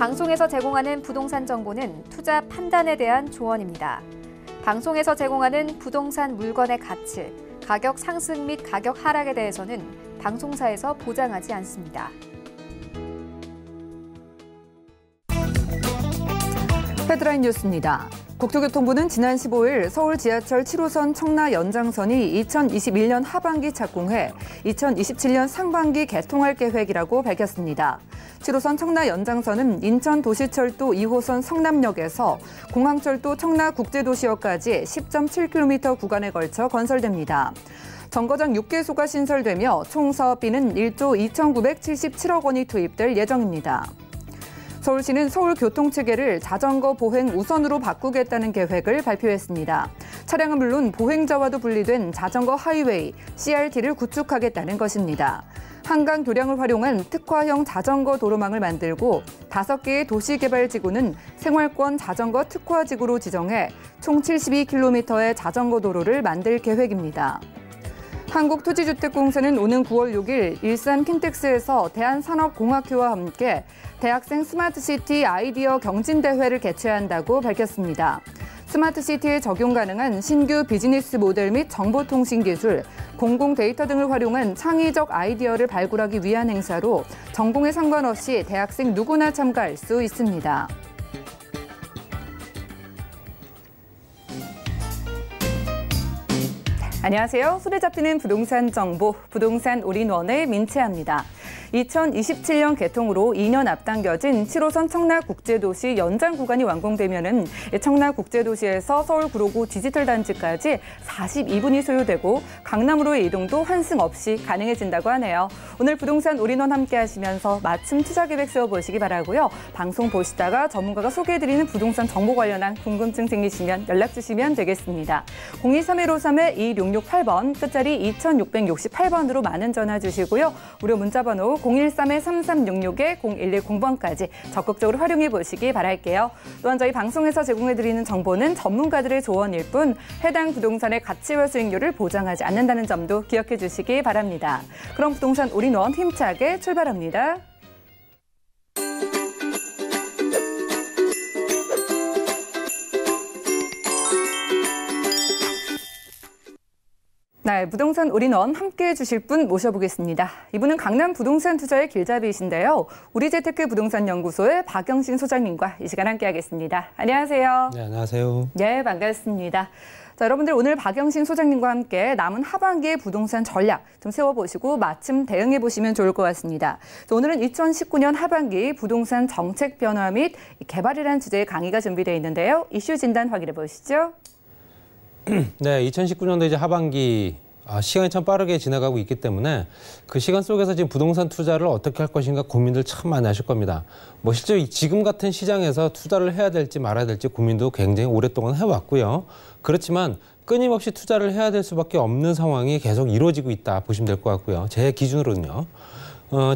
방송에서 제공하는 부동산 정보는 투자 판단에 대한 조언입니다. 방송에서 제공하는 부동산 물건의 가치, 가격 상승 및 가격 하락에 대해서는 방송사에서 보장하지 않습니다. 헤드라인 뉴스입니다. 국토교통부는 지난 15일 서울 지하철 7호선 청라 연장선이 2021년 하반기 착공해 2027년 상반기 개통할 계획이라고 밝혔습니다. 7호선 청라 연장선은 인천도시철도 2호선 성남역에서 공항철도 청라국제도시역까지 10.7km 구간에 걸쳐 건설됩니다. 정거장 6개소가 신설되며 총 사업비는 1조 2,977억 원이 투입될 예정입니다. 서울시는 서울교통체계를 자전거 보행 우선으로 바꾸겠다는 계획을 발표했습니다. 차량은 물론 보행자와도 분리된 자전거 하이웨이, CRT를 구축하겠다는 것입니다. 한강 교량을 활용한 특화형 자전거 도로망을 만들고 5개의 도시개발지구는 생활권 자전거 특화지구로 지정해 총 72km의 자전거 도로를 만들 계획입니다. 한국토지주택공사는 오는 9월 6일 일산 킨텍스에서 대한산업공학회와 함께 대학생 스마트시티 아이디어 경진대회를 개최한다고 밝혔습니다. 스마트시티에 적용 가능한 신규 비즈니스 모델 및 정보통신기술, 공공 데이터 등을 활용한 창의적 아이디어를 발굴하기 위한 행사로 전공에 상관없이 대학생 누구나 참가할 수 있습니다. 안녕하세요. 손에 잡히는 부동산 정보, 부동산 올인원의 민채아입니다. 2027년 개통으로 2년 앞당겨진 7호선 청라국제도시 연장 구간이 완공되면은 청라국제도시에서 서울구로구 디지털단지까지 42분이 소요되고 강남으로의 이동도 환승 없이 가능해진다고 하네요. 오늘 부동산 올인원 함께 하시면서 맞춤 투자 계획 세워보시기 바라고요. 방송 보시다가 전문가가 소개해드리는 부동산 정보 관련한 궁금증 생기시면 연락 주시면 되겠습니다. 023-1538번, 끝자리 2668번으로 많은 전화 주시고요. 무료 문자번호 013-3366-0110번까지 적극적으로 활용해 보시기 바랄게요. 또한 저희 방송에서 제공해드리는 정보는 전문가들의 조언일 뿐 해당 부동산의 가치와 수익률을 보장하지 않는다는 점도 기억해 주시기 바랍니다. 그럼 부동산 올인원 힘차게 출발합니다. 네, 부동산 올인원 함께해 주실 분 모셔보겠습니다. 이분은 강남 부동산 투자의 길잡이이신데요. 우리재테크 부동산연구소의 박영신 소장님과 이 시간 함께하겠습니다. 안녕하세요. 네, 안녕하세요. 네, 반갑습니다. 자, 여러분들 오늘 박영신 소장님과 함께 남은 하반기의 부동산 전략 좀 세워보시고 마침 대응해 보시면 좋을 것 같습니다. 자, 오늘은 2019년 하반기 부동산 정책 변화 및 개발이라는 주제의 강의가 준비되어 있는데요. 이슈 진단 확인해 보시죠. 네, 2019년도 이제 하반기 시간이 참 빠르게 지나가고 있기 때문에 그 시간 속에서 지금 부동산 투자를 어떻게 할 것인가 고민들 참 많이 하실 겁니다. 뭐 실제로 지금 같은 시장에서 투자를 해야 될지 말아야 될지 고민도 굉장히 오랫동안 해왔고요. 그렇지만 끊임없이 투자를 해야 될 수밖에 없는 상황이 계속 이루어지고 있다 보시면 될 것 같고요. 제 기준으로는요.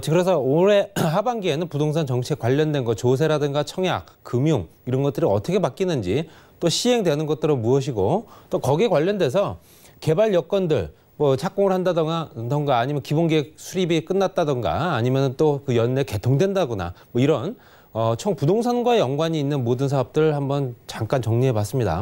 그래서 올해 하반기에는 부동산 정책 관련된 거 조세라든가 청약, 금융 이런 것들이 어떻게 바뀌는지 또 시행되는 것들은 무엇이고 또 거기에 관련돼서 개발 여건들 뭐 착공을 한다던가 아니면 기본계획 수립이 끝났다던가 아니면 또 그 연내 개통된다거나 뭐 이런 총 부동산과 연관이 있는 모든 사업들 한번 잠깐 정리해 봤습니다.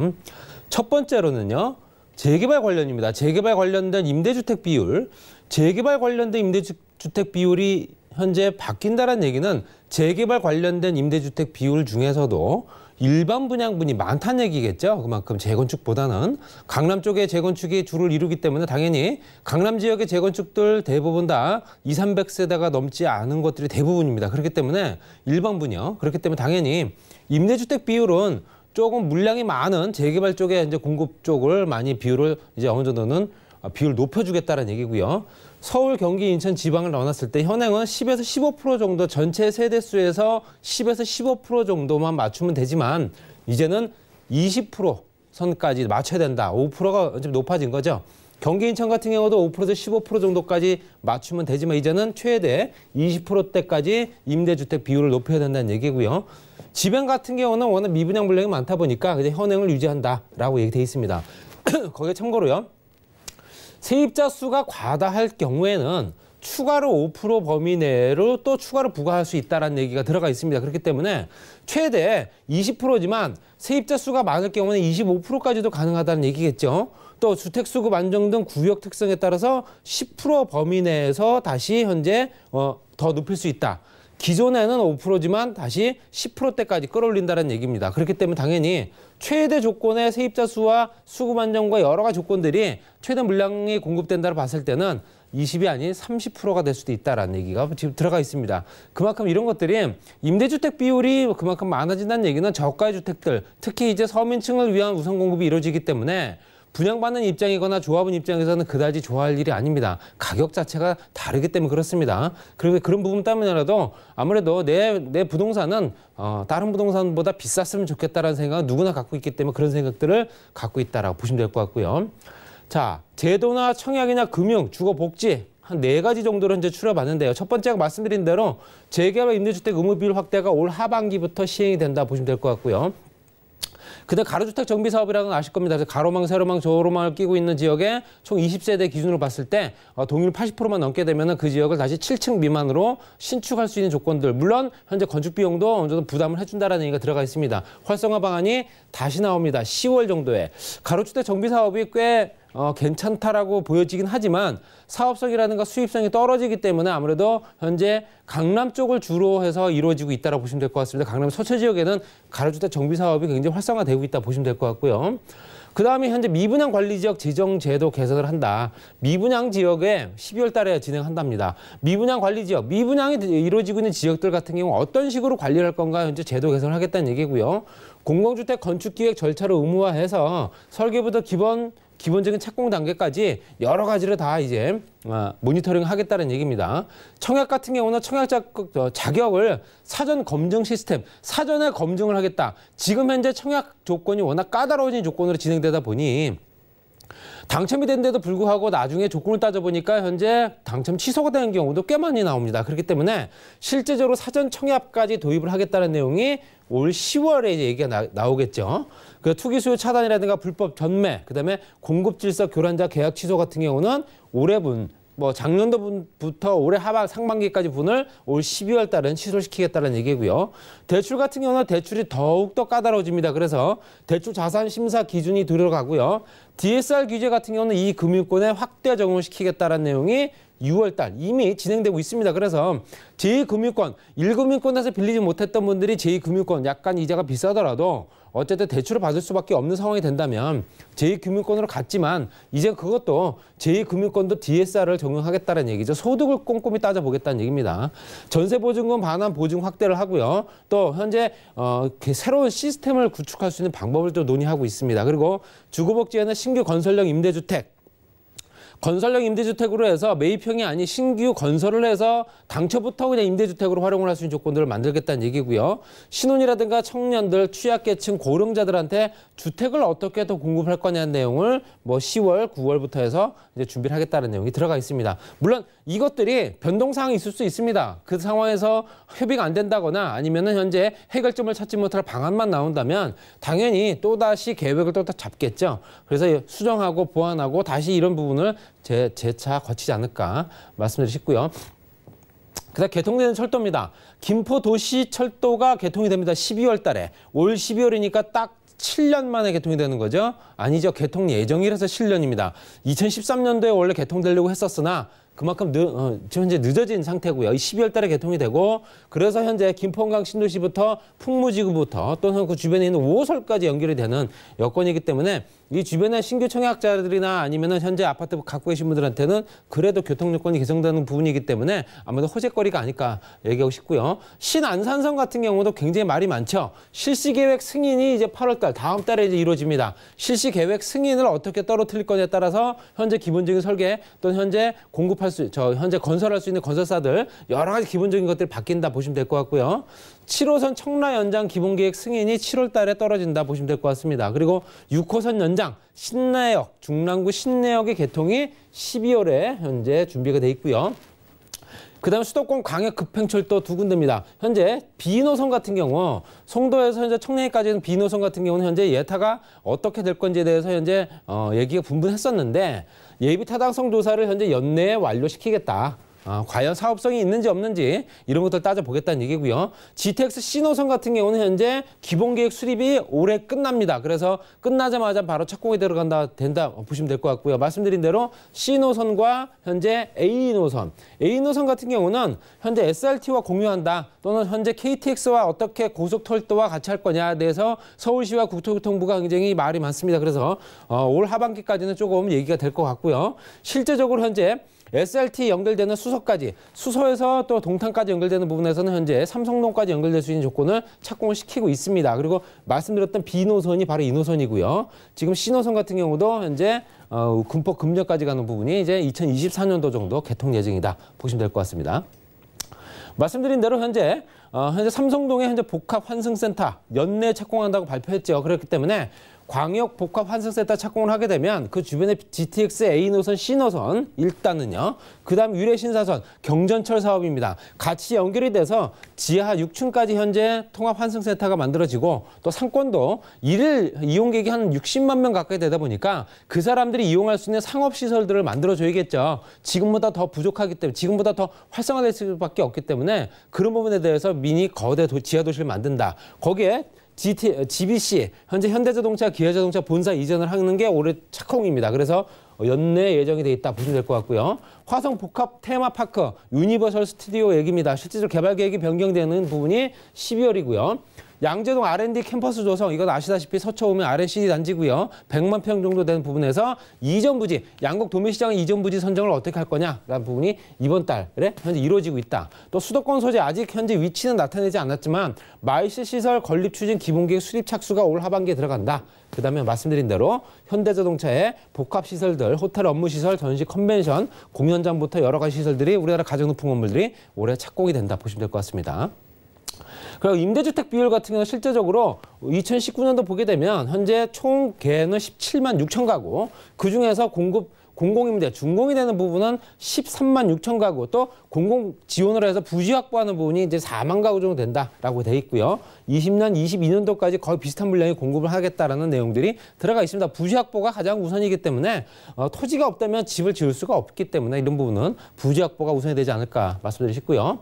첫 번째로는요. 재개발 관련입니다. 재개발 관련된 임대주택 비율. 재개발 관련된 임대주택 비율이 현재 바뀐다는 얘기는 재개발 관련된 임대주택 비율 중에서도 일반 분양분이 많다는 얘기겠죠. 그만큼 재건축보다는 강남 쪽의 재건축이 주를 이루기 때문에 당연히 강남 지역의 재건축들 대부분 다 200~300세대가 넘지 않은 것들이 대부분입니다. 그렇기 때문에 일반 분양. 그렇기 때문에 당연히 임대주택 비율은 조금 물량이 많은 재개발 쪽에 이제 공급 쪽을 많이 비율을 이제 어느 정도는 비율을 높여주겠다는 얘기고요. 서울, 경기, 인천, 지방을 넣어놨을 때 현행은 10에서 15% 정도 전체 세대수에서 10에서 15% 정도만 맞추면 되지만 이제는 20% 선까지 맞춰야 된다. 5%가 좀 높아진 거죠. 경기, 인천 같은 경우도 5%에서 15% 정도까지 맞추면 되지만 이제는 최대 20%대까지 임대주택 비율을 높여야 된다는 얘기고요. 지방 같은 경우는 워낙 미분양 물량이 많다 보니까 그냥 현행을 유지한다라고 얘기되어 있습니다. 거기에 참고로요. 세입자 수가 과다할 경우에는 추가로 5% 범위 내로 또 추가로 부과할 수 있다는 얘기가 들어가 있습니다. 그렇기 때문에 최대 20%지만 세입자 수가 많을 경우는 25%까지도 가능하다는 얘기겠죠. 또 주택수급 안정 등 구역 특성에 따라서 10% 범위 내에서 다시 현재 더 높일 수 있다. 기존에는 5%지만 다시 10%대까지 끌어올린다는 얘기입니다. 그렇기 때문에 당연히 최대 조건의 세입자 수와 수급 안정과 여러 가지 조건들이 최대 물량이 공급된다고 봤을 때는 20이 아닌 30%가 될 수도 있다는 얘기가 지금 들어가 있습니다. 그만큼 이런 것들이 임대주택 비율이 그만큼 많아진다는 얘기는 저가의 주택들, 특히 이제 서민층을 위한 우선 공급이 이루어지기 때문에 분양받는 입장이거나 조합원 입장에서는 그다지 좋아할 일이 아닙니다. 가격 자체가 다르기 때문에 그렇습니다. 그리고 그런 부분 때문에라도 아무래도 내 부동산은 다른 부동산보다 비쌌으면 좋겠다라는 생각은 누구나 갖고 있기 때문에 그런 생각들을 갖고 있다라고 보시면 될 것 같고요. 자, 제도나 청약이나 금융, 주거 복지 한 4가지 정도로 현재 추려봤는데요. 첫 번째가 말씀드린 대로 재개발 임대주택 의무 비율 확대가 올 하반기부터 시행이 된다 보시면 될 것 같고요. 그다음 가로주택 정비 사업이라는 건 아실 겁니다. 그래서 가로망, 세로망, 저로망을 끼고 있는 지역에 총 20세대 기준으로 봤을 때 동률 80%만 넘게 되면 그 지역을 다시 7층 미만으로 신축할 수 있는 조건들. 물론 현재 건축 비용도 어느 정도 부담을 해준다라는 얘기가 들어가 있습니다. 활성화 방안이 다시 나옵니다. 10월 정도에. 가로주택 정비 사업이 꽤 괜찮다라고 보여지긴 하지만 사업성이라든가 수입성이 떨어지기 때문에 아무래도 현재 강남 쪽을 주로 해서 이루어지고 있다고 보시면 될 것 같습니다. 강남 서초 지역에는 가로주택 정비 사업이 굉장히 활성화되고 있다 보시면 될 것 같고요. 그다음에 현재 미분양 관리 지역 지정 제도 개선을 한다. 미분양 지역에 12월 달에 진행한답니다. 미분양 관리 지역, 미분양이 이루어지고 있는 지역들 같은 경우 어떤 식으로 관리를 할 건가 현재 제도 개선을 하겠다는 얘기고요. 공공주택 건축 기획 절차를 의무화해서 설계부터 기본적인 착공 단계까지 여러 가지를 다 이제 모니터링 하겠다는 얘기입니다. 청약 같은 경우는 청약 자격을 사전 검증 시스템, 사전에 검증을 하겠다. 지금 현재 청약 조건이 워낙 까다로워진 조건으로 진행되다 보니 당첨이 된데도 불구하고 나중에 조건을 따져보니까 현재 당첨 취소가 되는 경우도 꽤 많이 나옵니다. 그렇기 때문에 실제적으로 사전 청약까지 도입을 하겠다는 내용이 올 10월에 이제 얘기가 나오겠죠. 그 투기 수요 차단이라든가 불법 전매, 그다음에 공급 질서 교란자 계약 취소 같은 경우는 올해분, 작년도부터 올해 상반기까지 분을 올 12월 달은 취소시키겠다는 얘기고요. 대출 같은 경우는 대출이 더욱더 까다로워집니다. 그래서 대출 자산 심사 기준이 들어가고요. DSR 규제 같은 경우는 이 금융권에 확대 적용을 시키겠다는 내용이 6월 달 이미 진행되고 있습니다. 그래서 제2금융권, 1금융권에서 빌리지 못했던 분들이 제2금융권 약간 이자가 비싸더라도 어쨌든 대출을 받을 수밖에 없는 상황이 된다면 제2금융권으로 갔지만 이제 그것도 제2금융권도 DSR을 적용하겠다는 얘기죠. 소득을 꼼꼼히 따져보겠다는 얘기입니다. 전세보증금 반환 보증 확대를 하고요. 또 현재 새로운 시스템을 구축할 수 있는 방법을 또 논의하고 있습니다. 그리고 주거복지에는 신규 건설형 임대주택, 건설형 임대주택으로 해서 매입형이 아닌 신규 건설을 해서 당초부터 그냥 임대주택으로 활용을 할 수 있는 조건들을 만들겠다는 얘기고요. 신혼이라든가 청년들, 취약계층, 고령자들한테 주택을 어떻게 더 공급할 거냐는 내용을 10월, 9월부터 해서 이제 준비를 하겠다는 내용이 들어가 있습니다. 물론 이것들이 변동사항이 있을 수 있습니다. 그 상황에서 협의가 안 된다거나 아니면은 현재 해결점을 찾지 못할 방안만 나온다면 당연히 또다시 계획을 또 잡겠죠. 그래서 수정하고 보완하고 다시 이런 부분을 재차 거치지 않을까 말씀드리고 싶고요. 그다음 개통되는 철도입니다. 김포도시철도가 개통이 됩니다. 12월 달에. 올 12월이니까 딱 7년 만에 개통이 되는 거죠. 아니죠. 개통 예정이라서 7년입니다. 2013년도에 원래 개통되려고 했었으나 그만큼 지금 현재 늦어진 상태고요. 12월 달에 개통이 되고 그래서 현재 김포항 신도시부터 풍무지구부터 또는 그 주변에 있는 5호설까지 연결이 되는 여건이기 때문에 이 주변의 신규 청약자들이나 아니면은 현재 아파트 갖고 계신 분들한테는 그래도 교통 여건이 개선되는 부분이기 때문에 아무래도 호재거리가 아닐까 얘기하고 싶고요. 신안산선 같은 경우도 굉장히 말이 많죠. 실시계획 승인이 이제 8월 달 다음 달에 이제 이루어집니다. 실시계획 승인을 어떻게 떨어뜨릴 거냐에 따라서 현재 기본적인 설계 또는 현재 현재 건설할 수 있는 건설사들 여러 가지 기본적인 것들이 바뀐다 보시면 될 것 같고요. 7호선 청라 연장 기본계획 승인이 7월 달에 떨어진다 보시면 될 것 같습니다. 그리고 6호선 연장 신내역, 중랑구 신내역의 개통이 12월에 현재 준비가 돼 있고요. 그다음 수도권 광역 급행철도 2군데입니다. 현재 B노선 같은 경우 송도에서 현재 청량리까지는 B노선 같은 경우는 현재 예타가 어떻게 될 건지에 대해서 현재 얘기가 분분했었는데 예비 타당성 조사를 현재 연내에 완료시키겠다. 과연 사업성이 있는지 없는지 이런 것들 따져보겠다는 얘기고요. GTX C노선 같은 경우는 현재 기본계획 수립이 올해 끝납니다. 그래서 끝나자마자 바로 착공에 된다 보시면 될 것 같고요. 말씀드린 대로 C노선과 현재 A노선 같은 경우는 현재 SRT와 공유한다 또는 현재 KTX와 어떻게 고속철도와 같이 할 거냐에 대해서 서울시와 국토교통부가 굉장히 말이 많습니다. 그래서 올 하반기까지는 조금 얘기가 될 것 같고요. 실제적으로 현재 SRT 연결되는 수서까지, 수서에서 또 동탄까지 연결되는 부분에서는 현재 삼성동까지 연결될 수 있는 조건을 착공을 시키고 있습니다. 그리고 말씀드렸던 B노선이 바로 이 노선이고요. 지금 C노선 같은 경우도 현재 군포 금녀까지 가는 부분이 이제 2024년도 정도 개통 예정이다 보시면 될 것 같습니다. 말씀드린 대로 현재 삼성동에 현재 복합 환승센터 연내 착공한다고 발표했죠. 그렇기 때문에 광역 복합 환승센터 착공을 하게 되면 그 주변에 GTX A노선, C노선 일단은요. 그다음 위례신사선, 경전철 사업입니다. 같이 연결이 돼서 지하 6층까지 현재 통합 환승센터가 만들어지고 또 상권도 일일 이용객이 한 60만 명 가까이 되다 보니까 그 사람들이 이용할 수 있는 상업시설들을 만들어줘야겠죠. 지금보다 더 부족하기 때문에 지금보다 더 활성화될 수밖에 없기 때문에 그런 부분에 대해서 미니 거대 지하도시를 만든다. 거기에 GBC, 현재 현대자동차, 기아자동차 본사 이전을 하는 게 올해 착공입니다. 그래서 연내 예정이 돼 있다 보시면 될 것 같고요. 화성 복합 테마파크, 유니버설 스튜디오 얘기입니다. 실제로 개발 계획이 변경되는 부분이 12월이고요. 양재동 R&D 캠퍼스 조성, 이건 아시다시피 서초오면 R&CD 단지고요. 100만 평 정도 되는 부분에서 이전 부지, 양곡 도매시장 이전 부지 선정을 어떻게 할 거냐라는 부분이 이번 달에 현재 이루어지고 있다. 또 수도권 소재 아직 현재 위치는 나타내지 않았지만 마이스 시설 건립 추진 기본계획 수립 착수가 올 하반기에 들어간다. 그다음에 말씀드린 대로 현대자동차의 복합 시설들, 호텔 업무 시설, 전시 컨벤션, 공연장부터 여러 가지 시설들이 우리나라 가정노품 건물들이 올해 착공이 된다 보시면 될 것 같습니다. 그리고 임대주택 비율 같은 경우는 실제적으로 2019년도 보게 되면 현재 총 개는 17만 6천 가구, 그중에서 공공임대, 준공이 되는 부분은 13만 6천 가구, 또 공공 지원을 해서 부지 확보하는 부분이 이제 4만 가구 정도 된다라고 돼 있고요. 20년, 22년도까지 거의 비슷한 물량이 공급을 하겠다라는 내용들이 들어가 있습니다. 부지 확보가 가장 우선이기 때문에 토지가 없다면 집을 지을 수가 없기 때문에 이런 부분은 부지 확보가 우선이 되지 않을까 말씀드리고 싶고요.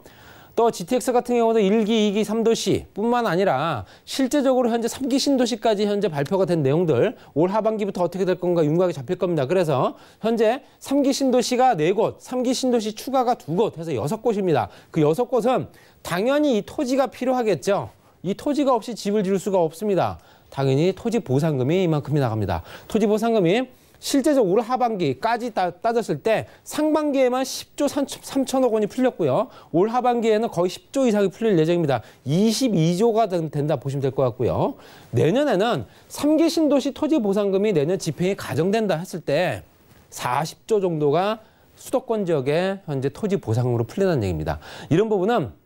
또 GTX 같은 경우도 1기, 2기, 3도시 뿐만 아니라 실제적으로 현재 3기 신도시까지 현재 발표가 된 내용들 올 하반기부터 어떻게 될 건가 윤곽이 잡힐 겁니다. 그래서 현재 3기 신도시가 4곳, 3기 신도시 추가가 2곳 해서 6곳입니다. 그 6곳은 당연히 이 토지가 필요하겠죠. 이 토지가 없이 집을 지을 수가 없습니다. 당연히 토지 보상금이 이만큼이 나갑니다. 토지 보상금이 실제적으로 올 하반기까지 따졌을 때 상반기에만 10조 3천억 원이 풀렸고요. 올 하반기에는 거의 10조 이상이 풀릴 예정입니다. 22조가 된다 보시면 될 것 같고요. 내년에는 3기 신도시 토지 보상금이 내년 집행이 가정된다 했을 때 40조 정도가 수도권 지역에 현재 토지 보상금으로 풀린다는 얘기입니다. 이런 부분은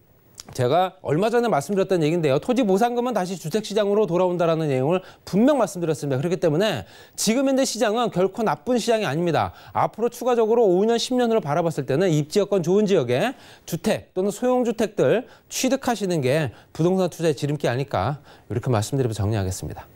제가 얼마 전에 말씀드렸던 얘기인데요. 토지 보상금은 다시 주택시장으로 돌아온다라는 내용을 분명 말씀드렸습니다. 그렇기 때문에 지금 현재 시장은 결코 나쁜 시장이 아닙니다. 앞으로 추가적으로 5년, 10년으로 바라봤을 때는 입지여건 좋은 지역에 주택 또는 소형주택들 취득하시는 게 부동산 투자의 지름길 아닐까 이렇게 말씀드리면서 정리하겠습니다.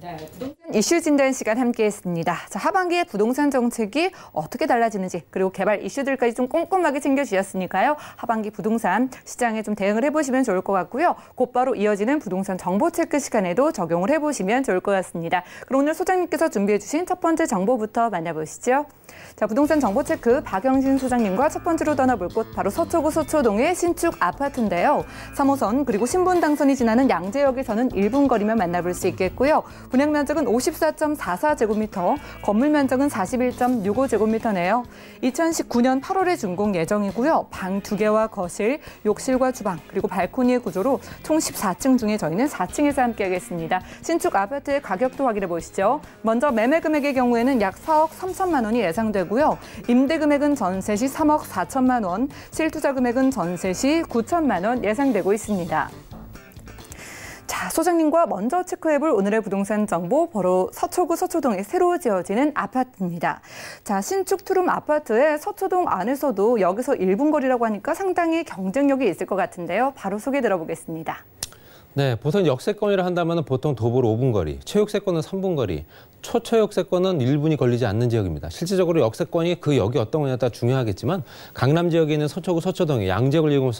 네, 부동산 이슈 진단 시간 함께했습니다. 자, 하반기에 부동산 정책이 어떻게 달라지는지 그리고 개발 이슈들까지 좀 꼼꼼하게 챙겨주셨으니까요. 하반기 부동산 시장에 좀 대응을 해보시면 좋을 것 같고요. 곧바로 이어지는 부동산 정보 체크 시간에도 적용을 해보시면 좋을 것 같습니다. 그럼 오늘 소장님께서 준비해주신 첫 번째 정보부터 만나보시죠. 자, 부동산 정보 체크 박영신 소장님과 첫 번째로 떠나볼 곳 바로 서초구 서초동의 신축 아파트인데요. 3호선 그리고 신분 당선이 지나는 양재역에서는 1분 거리면 만나볼 수 있겠고요. 분양 면적은 54.44제곱미터, 건물 면적은 41.65제곱미터네요. 2019년 8월에 준공 예정이고요. 방 2개와 거실, 욕실과 주방, 그리고 발코니의 구조로 총 14층 중에 저희는 4층에서 함께하겠습니다. 신축 아파트의 가격도 확인해 보시죠. 먼저 매매 금액의 경우에는 약 4억 3천만 원이 예상되고요. 임대 금액은 전세 시 3억 4천만 원, 실투자 금액은 전세 시 9천만 원 예상되고 있습니다. 자, 소장님과 먼저 체크해볼 오늘의 부동산 정보, 바로 서초구 서초동에 새로 지어지는 아파트입니다. 자, 신축 투룸 아파트의 서초동 안에서도 여기서 1분 거리라고 하니까 상당히 경쟁력이 있을 것 같은데요. 바로 소개 들어보겠습니다. 네, 보통 역세권이라 한다면 보통 도보로 5분 거리, 최역세권은 3분 거리, 초초역세권은 1분이 걸리지 않는 지역입니다. 실질적으로 역세권이 그 역이 어떤 거냐에 따라 중요하겠지만 강남 지역에 있는 서초구, 서초동의 양지역을 이용할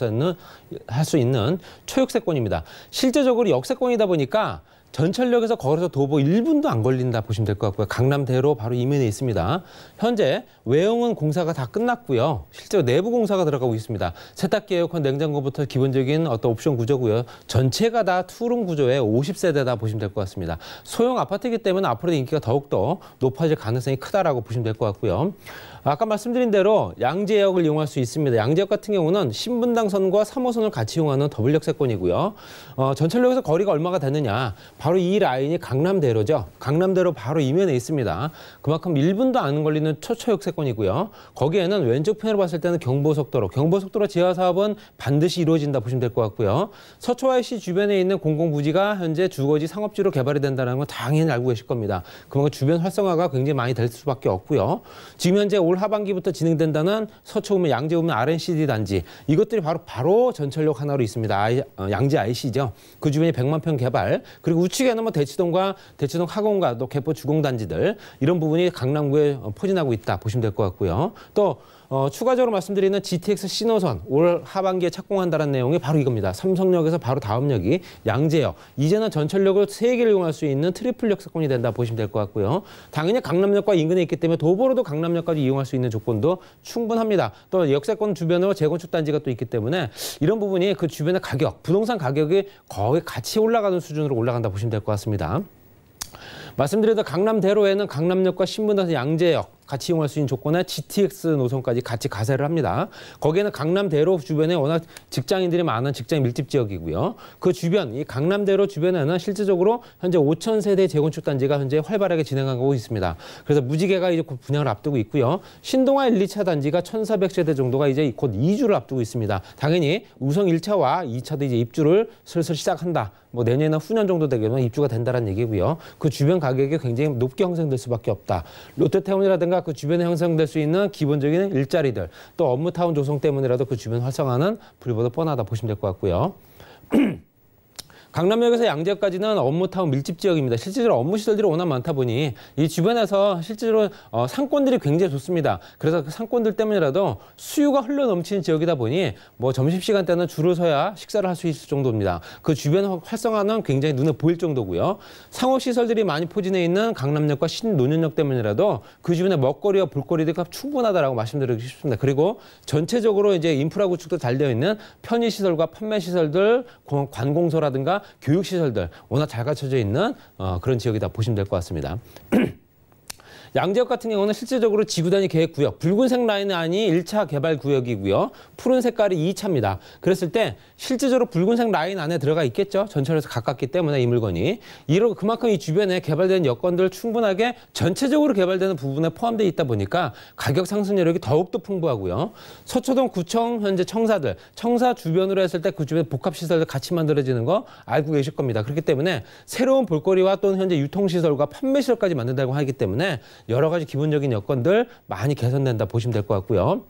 수 있는 초역세권입니다. 실제적으로 역세권이다 보니까 전철역에서 걸어서 도보 1분도 안 걸린다 보시면 될 것 같고요. 강남대로 바로 이면에 있습니다. 현재 외형은 공사가 다 끝났고요. 실제로 내부 공사가 들어가고 있습니다. 세탁기, 에어컨, 냉장고부터 기본적인 어떤 옵션 구조고요. 전체가 다 투룸 구조의 50세대다 보시면 될 것 같습니다. 소형 아파트이기 때문에 앞으로 인기가 더욱더 높아질 가능성이 크다라고 보시면 될 것 같고요. 아까 말씀드린 대로 양재역을 이용할 수 있습니다. 양재역 같은 경우는 신분당선과 3호선을 같이 이용하는 더블 역세권이고요. 전철역에서 거리가 얼마가 되느냐. 바로 이 라인이 강남대로죠. 강남대로 바로 이면에 있습니다. 그만큼 1분도 안 걸리는 초초역세권이고요. 거기에는 왼쪽 편으로 봤을 때는 경부고속도로 지하 사업은 반드시 이루어진다 보시면 될 것 같고요. 서초IC 주변에 있는 공공부지가 현재 주거지, 상업지로 개발이 된다는 건 당연히 알고 계실 겁니다. 그만큼 주변 활성화가 굉장히 많이 될 수밖에 없고요. 지금 현재 올 하반기부터 진행된다는 서초구면 양재구면 R&CD 단지, 이것들이 바로 전철역 하나로 있습니다. 양재 IC죠. 그 주변에 100만 평 개발, 그리고 우측에는 뭐 대치동 하공과 또 개포 주공단지들, 이런 부분이 강남구에 포진하고 있다 보시면 될 것 같고요. 또 추가적으로 말씀드리는 GTX 신호선 올 하반기에 착공한다는 내용이 바로 이겁니다. 삼성역에서 바로 다음 역이 양재역. 이제는 전철역을 3개를 이용할 수 있는 트리플 역세권이 된다 보시면 될 것 같고요. 당연히 강남역과 인근에 있기 때문에 도보로도 강남역까지 이용할 수 있는 조건도 충분합니다. 또 역세권 주변으로 재건축 단지가 또 있기 때문에 이런 부분이 그 주변의 가격, 부동산 가격이 거의 같이 올라가는 수준으로 올라간다 보시면 될 것 같습니다. 말씀드려도 강남대로에는 강남역과 신분당선, 양재역 같이 이용할 수 있는 조건에 GTX 노선까지 같이 가세를 합니다. 거기에는 강남대로 주변에 워낙 직장인들이 많은 직장 밀집 지역이고요. 그 주변, 이 강남대로 주변에는 실질적으로 현재 5,000세대 재건축 단지가 현재 활발하게 진행하고 있습니다. 그래서 무지개가 이제 곧 분양을 앞두고 있고요. 신동아 1, 2차 단지가 1,400세대 정도가 이제 곧 이주를 앞두고 있습니다. 당연히 우성 1차와 2차도 이제 입주를 슬슬 시작한다. 뭐 내년이나 후년 정도 되면 입주가 된다는 얘기고요. 그 주변 가격이 굉장히 높게 형성될 수밖에 없다. 롯데타운이라든가 그 주변에 형성될 수 있는 기본적인 일자리들, 또 업무타운 조성 때문이라도 그 주변 활성화는 불보듯 뻔하다 보시면 될 것 같고요. 강남역에서 양재역까지는 업무타운 밀집 지역입니다. 실제로 업무 시설들이 워낙 많다 보니 이 주변에서 실제로 상권들이 굉장히 좋습니다. 그래서 그 상권들 때문이라도 수요가 흘러 넘치는 지역이다 보니 뭐 점심시간 때는 줄을 서야 식사를 할 수 있을 정도입니다. 그 주변 활성화는 굉장히 눈에 보일 정도고요. 상업시설들이 많이 포진해 있는 강남역과 신논현역 때문이라도 그 주변에 먹거리와 볼거리가 충분하다라고 말씀드리고 싶습니다. 그리고 전체적으로 이제 인프라 구축도 잘 되어 있는 편의시설과 판매시설들, 관공서라든가 교육시설들 워낙 잘 갖춰져 있는 그런 지역이다 보시면 될 것 같습니다. 양재역 같은 경우는 실질적으로 지구단위 계획구역, 붉은색 라인 안이 1차 개발 구역이고요. 푸른 색깔이 2차입니다. 그랬을 때 실질적으로 붉은색 라인 안에 들어가 있겠죠. 전철에서 가깝기 때문에 이 물건이. 그만큼 이 주변에 개발된 여건들 충분하게 전체적으로 개발되는 부분에 포함되어 있다 보니까 가격 상승 여력이 더욱더 풍부하고요. 서초동 구청 현재 청사 주변으로 했을 때 그 주변 복합시설들 같이 만들어지는 거 알고 계실 겁니다. 그렇기 때문에 새로운 볼거리와 또는 현재 유통시설과 판매시설까지 만든다고 하기 때문에 여러 가지 기본적인 여건들 많이 개선된다 보시면 될 것 같고요.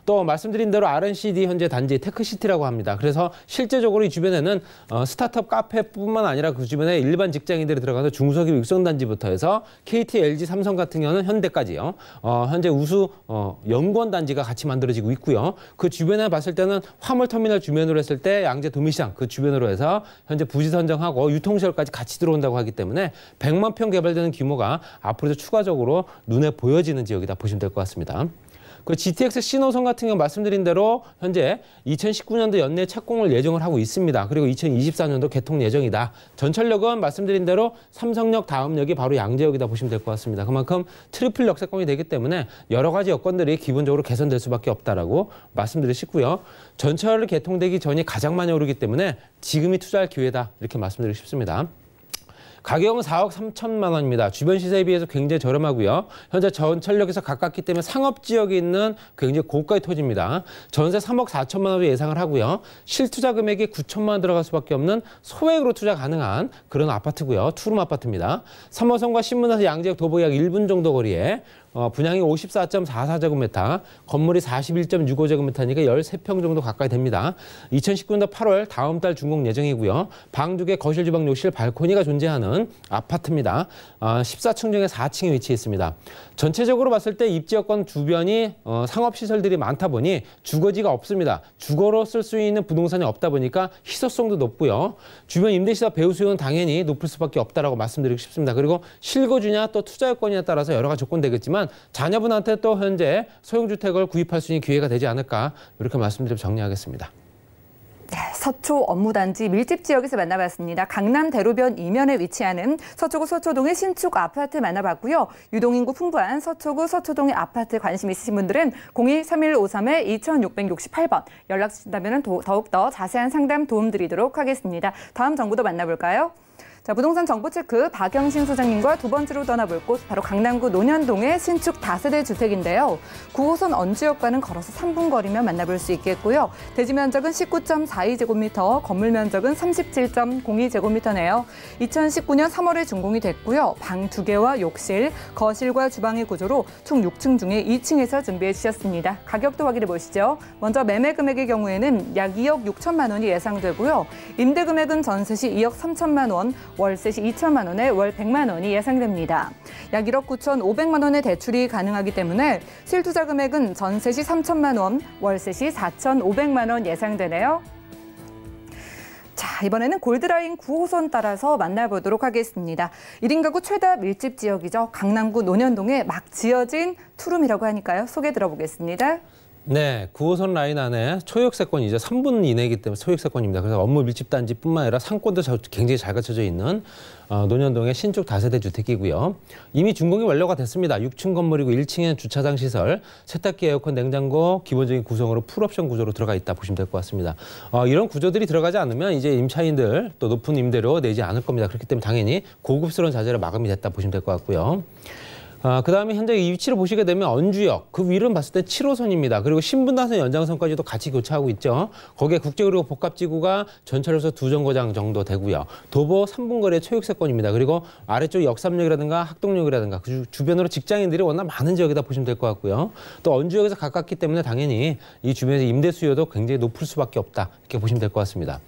또 말씀드린 대로 R&CD 현재 단지 테크시티라고 합니다. 그래서 실제적으로 이 주변에는 스타트업 카페뿐만 아니라 그 주변에 일반 직장인들이 들어가서 중소기업 육성단지부터 해서 KT, LG, 삼성 같은 경우는 현대까지요. 현재 우수 연구원 단지가 같이 만들어지고 있고요. 그 주변에 봤을 때는 화물터미널 주변으로 했을 때 양재 도미시장 그 주변으로 해서 현재 부지 선정하고 유통시설까지 같이 들어온다고 하기 때문에 100만 평 개발되는 규모가 앞으로도 추가적으로 눈에 보여지는 지역이다 보시면 될 것 같습니다. 그 GTX 신호선 같은 경우 말씀드린 대로 현재 2019년도 연내 착공을 예정을 하고 있습니다. 그리고 2024년도 개통 예정이다. 전철역은 말씀드린 대로 삼성역 다음 역이 바로 양재역이다 보시면 될 것 같습니다. 그만큼 트리플 역세권이 되기 때문에 여러 가지 여건들이 기본적으로 개선될 수밖에 없다라고 말씀드리고 싶고요. 전철 개통되기 전이 가장 많이 오르기 때문에 지금이 투자할 기회다 이렇게 말씀드리고 싶습니다. 가격은 4억 3천만 원입니다. 주변 시세에 비해서 굉장히 저렴하고요. 현재 전철역에서 가깝기 때문에 상업지역에 있는 굉장히 고가의 토지입니다. 전세 3억 4천만 원으로 예상을 하고요. 실투자 금액이 9천만 원 들어갈 수밖에 없는 소액으로 투자 가능한 그런 아파트고요. 투룸 아파트입니다. 3호선과 신문에서 양재역 도보 약 1분 정도 거리에 분양이 54.44제곱미터, 건물이 41.65제곱미터니까 13평 정도 가까이 됩니다. 2019년도 8월 다음 달 준공 예정이고요. 방 2개, 거실, 주방, 욕실, 발코니가 존재하는 아파트입니다. 14층 중에 4층에 위치해 있습니다. 전체적으로 봤을 때 입지여건 주변이 상업시설들이 많다 보니 주거지가 없습니다. 주거로 쓸 수 있는 부동산이 없다 보니까 희소성도 높고요. 주변 임대시설 배후 수요는 당연히 높을 수밖에 없다라고 말씀드리고 싶습니다. 그리고 실거주냐 또 투자 여건에 따라서 여러 가지 조건 되겠지만 자녀분한테 또 현재 소형주택을 구입할 수 있는 기회가 되지 않을까 이렇게 말씀드리고 정리하겠습니다. 네, 서초 업무단지 밀집 지역에서 만나봤습니다. 강남 대로변 이면에 위치하는 서초구 서초동의 신축 아파트 만나봤고요. 유동인구 풍부한 서초구 서초동의 아파트 관심 있으신 분들은 02-3153-2668번 연락 주신다면 더욱더 자세한 상담 도움드리도록 하겠습니다. 다음 정보도 만나볼까요? 자, 부동산 정보 체크 박영신 소장님과 두 번째로 떠나볼 곳 바로 강남구 논현동의 신축 다세대 주택인데요. 9호선 언지역과는 걸어서 3분 거리면 만나볼 수 있겠고요. 대지 면적은 19.42제곱미터, 건물 면적은 37.02제곱미터네요. 2019년 3월에 준공이 됐고요. 방 2개와 욕실, 거실과 주방의 구조로 총 6층 중에 2층에서 준비해 주셨습니다. 가격도 확인해 보시죠. 먼저 매매 금액의 경우에는 약 2억 6천만 원이 예상되고요. 임대 금액은 전세 시 2억 3천만 원, 월세 시 2천만 원에 월 100만 원이 예상됩니다. 약 1억 9,500만 원의 대출이 가능하기 때문에 실투자 금액은 전세 시 3천만 원, 월세 시 4,500만 원 예상되네요. 자, 이번에는 골드라인 9호선 따라서 만나보도록 하겠습니다. 1인 가구 최다 밀집 지역이죠. 강남구 논현동에 막 지어진 투룸이라고 하니까요. 소개 들어보겠습니다. 네, 9호선 라인 안에 초역세권이죠. 3분 이내이기 때문에 초역세권입니다. 그래서 업무 밀집단지뿐만 아니라 상권도 굉장히 잘 갖춰져 있는 논현동의 신축 다세대 주택이고요. 이미 준공이 완료가 됐습니다. 6층 건물이고 1층에는 주차장 시설, 세탁기, 에어컨, 냉장고 기본적인 구성으로 풀옵션 구조로 들어가 있다 보시면 될 것 같습니다. 이런 구조들이 들어가지 않으면 이제 임차인들 또 높은 임대료 내지 않을 겁니다. 그렇기 때문에 당연히 고급스러운 자재로 마감이 됐다 보시면 될 것 같고요. 그다음에 현재 이 위치를 보시게 되면 언주역, 그 위를 봤을 때 7호선입니다. 그리고 신분당선 연장선까지도 같이 교차하고 있죠. 거기에 국제그리고 복합지구가 전철에서 2정거장 정도 되고요. 도보 3분 거리의 초역세권입니다. 그리고 아래쪽 역삼역이라든가 학동역이라든가 그 주변으로 직장인들이 워낙 많은 지역이다 보시면 될 것 같고요. 또 언주역에서 가깝기 때문에 당연히 이 주변에서 임대 수요도 굉장히 높을 수밖에 없다. 이렇게 보시면 될 것 같습니다.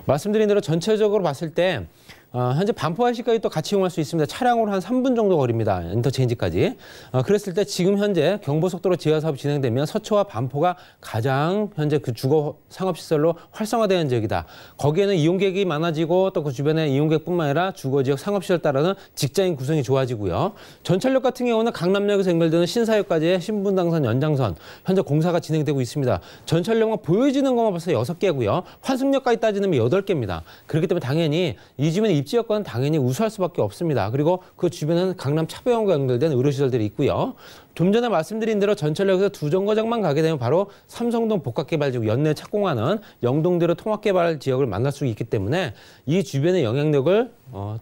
말씀드린 대로 전체적으로 봤을 때 현재 반포 IC까지 또 같이 이용할 수 있습니다. 차량으로 한 3분 정도 거리입니다. 인터체인지까지. 그랬을 때 지금 현재 경부속도로 지하 사업이 진행되면 서초와 반포가 가장 현재 그 주거 상업시설로 활성화되는 지역이다. 거기에는 이용객이 많아지고 또 그 주변에 이용객뿐만 아니라 주거지역 상업시설 따라는 직장인 구성이 좋아지고요. 전철역 같은 경우는 강남역에서 연결되는 신사역까지의 신분당선 연장선 현재 공사가 진행되고 있습니다. 전철역만 보여지는 것만 벌써 6개고요. 환승역까지 따지면 8개입니다. 그렇기 때문에 당연히 이 주변에 입지 여건은 당연히 우수할 수밖에 없습니다. 그리고 그 주변에는 강남 차병원과 연결된 의료시설들이 있고요. 좀 전에 말씀드린 대로 전철역에서 2정거장만 가게 되면 바로 삼성동 복합개발지구 연내 착공하는 영동대로 통합개발 지역을 만날 수 있기 때문에 이 주변의 영향력을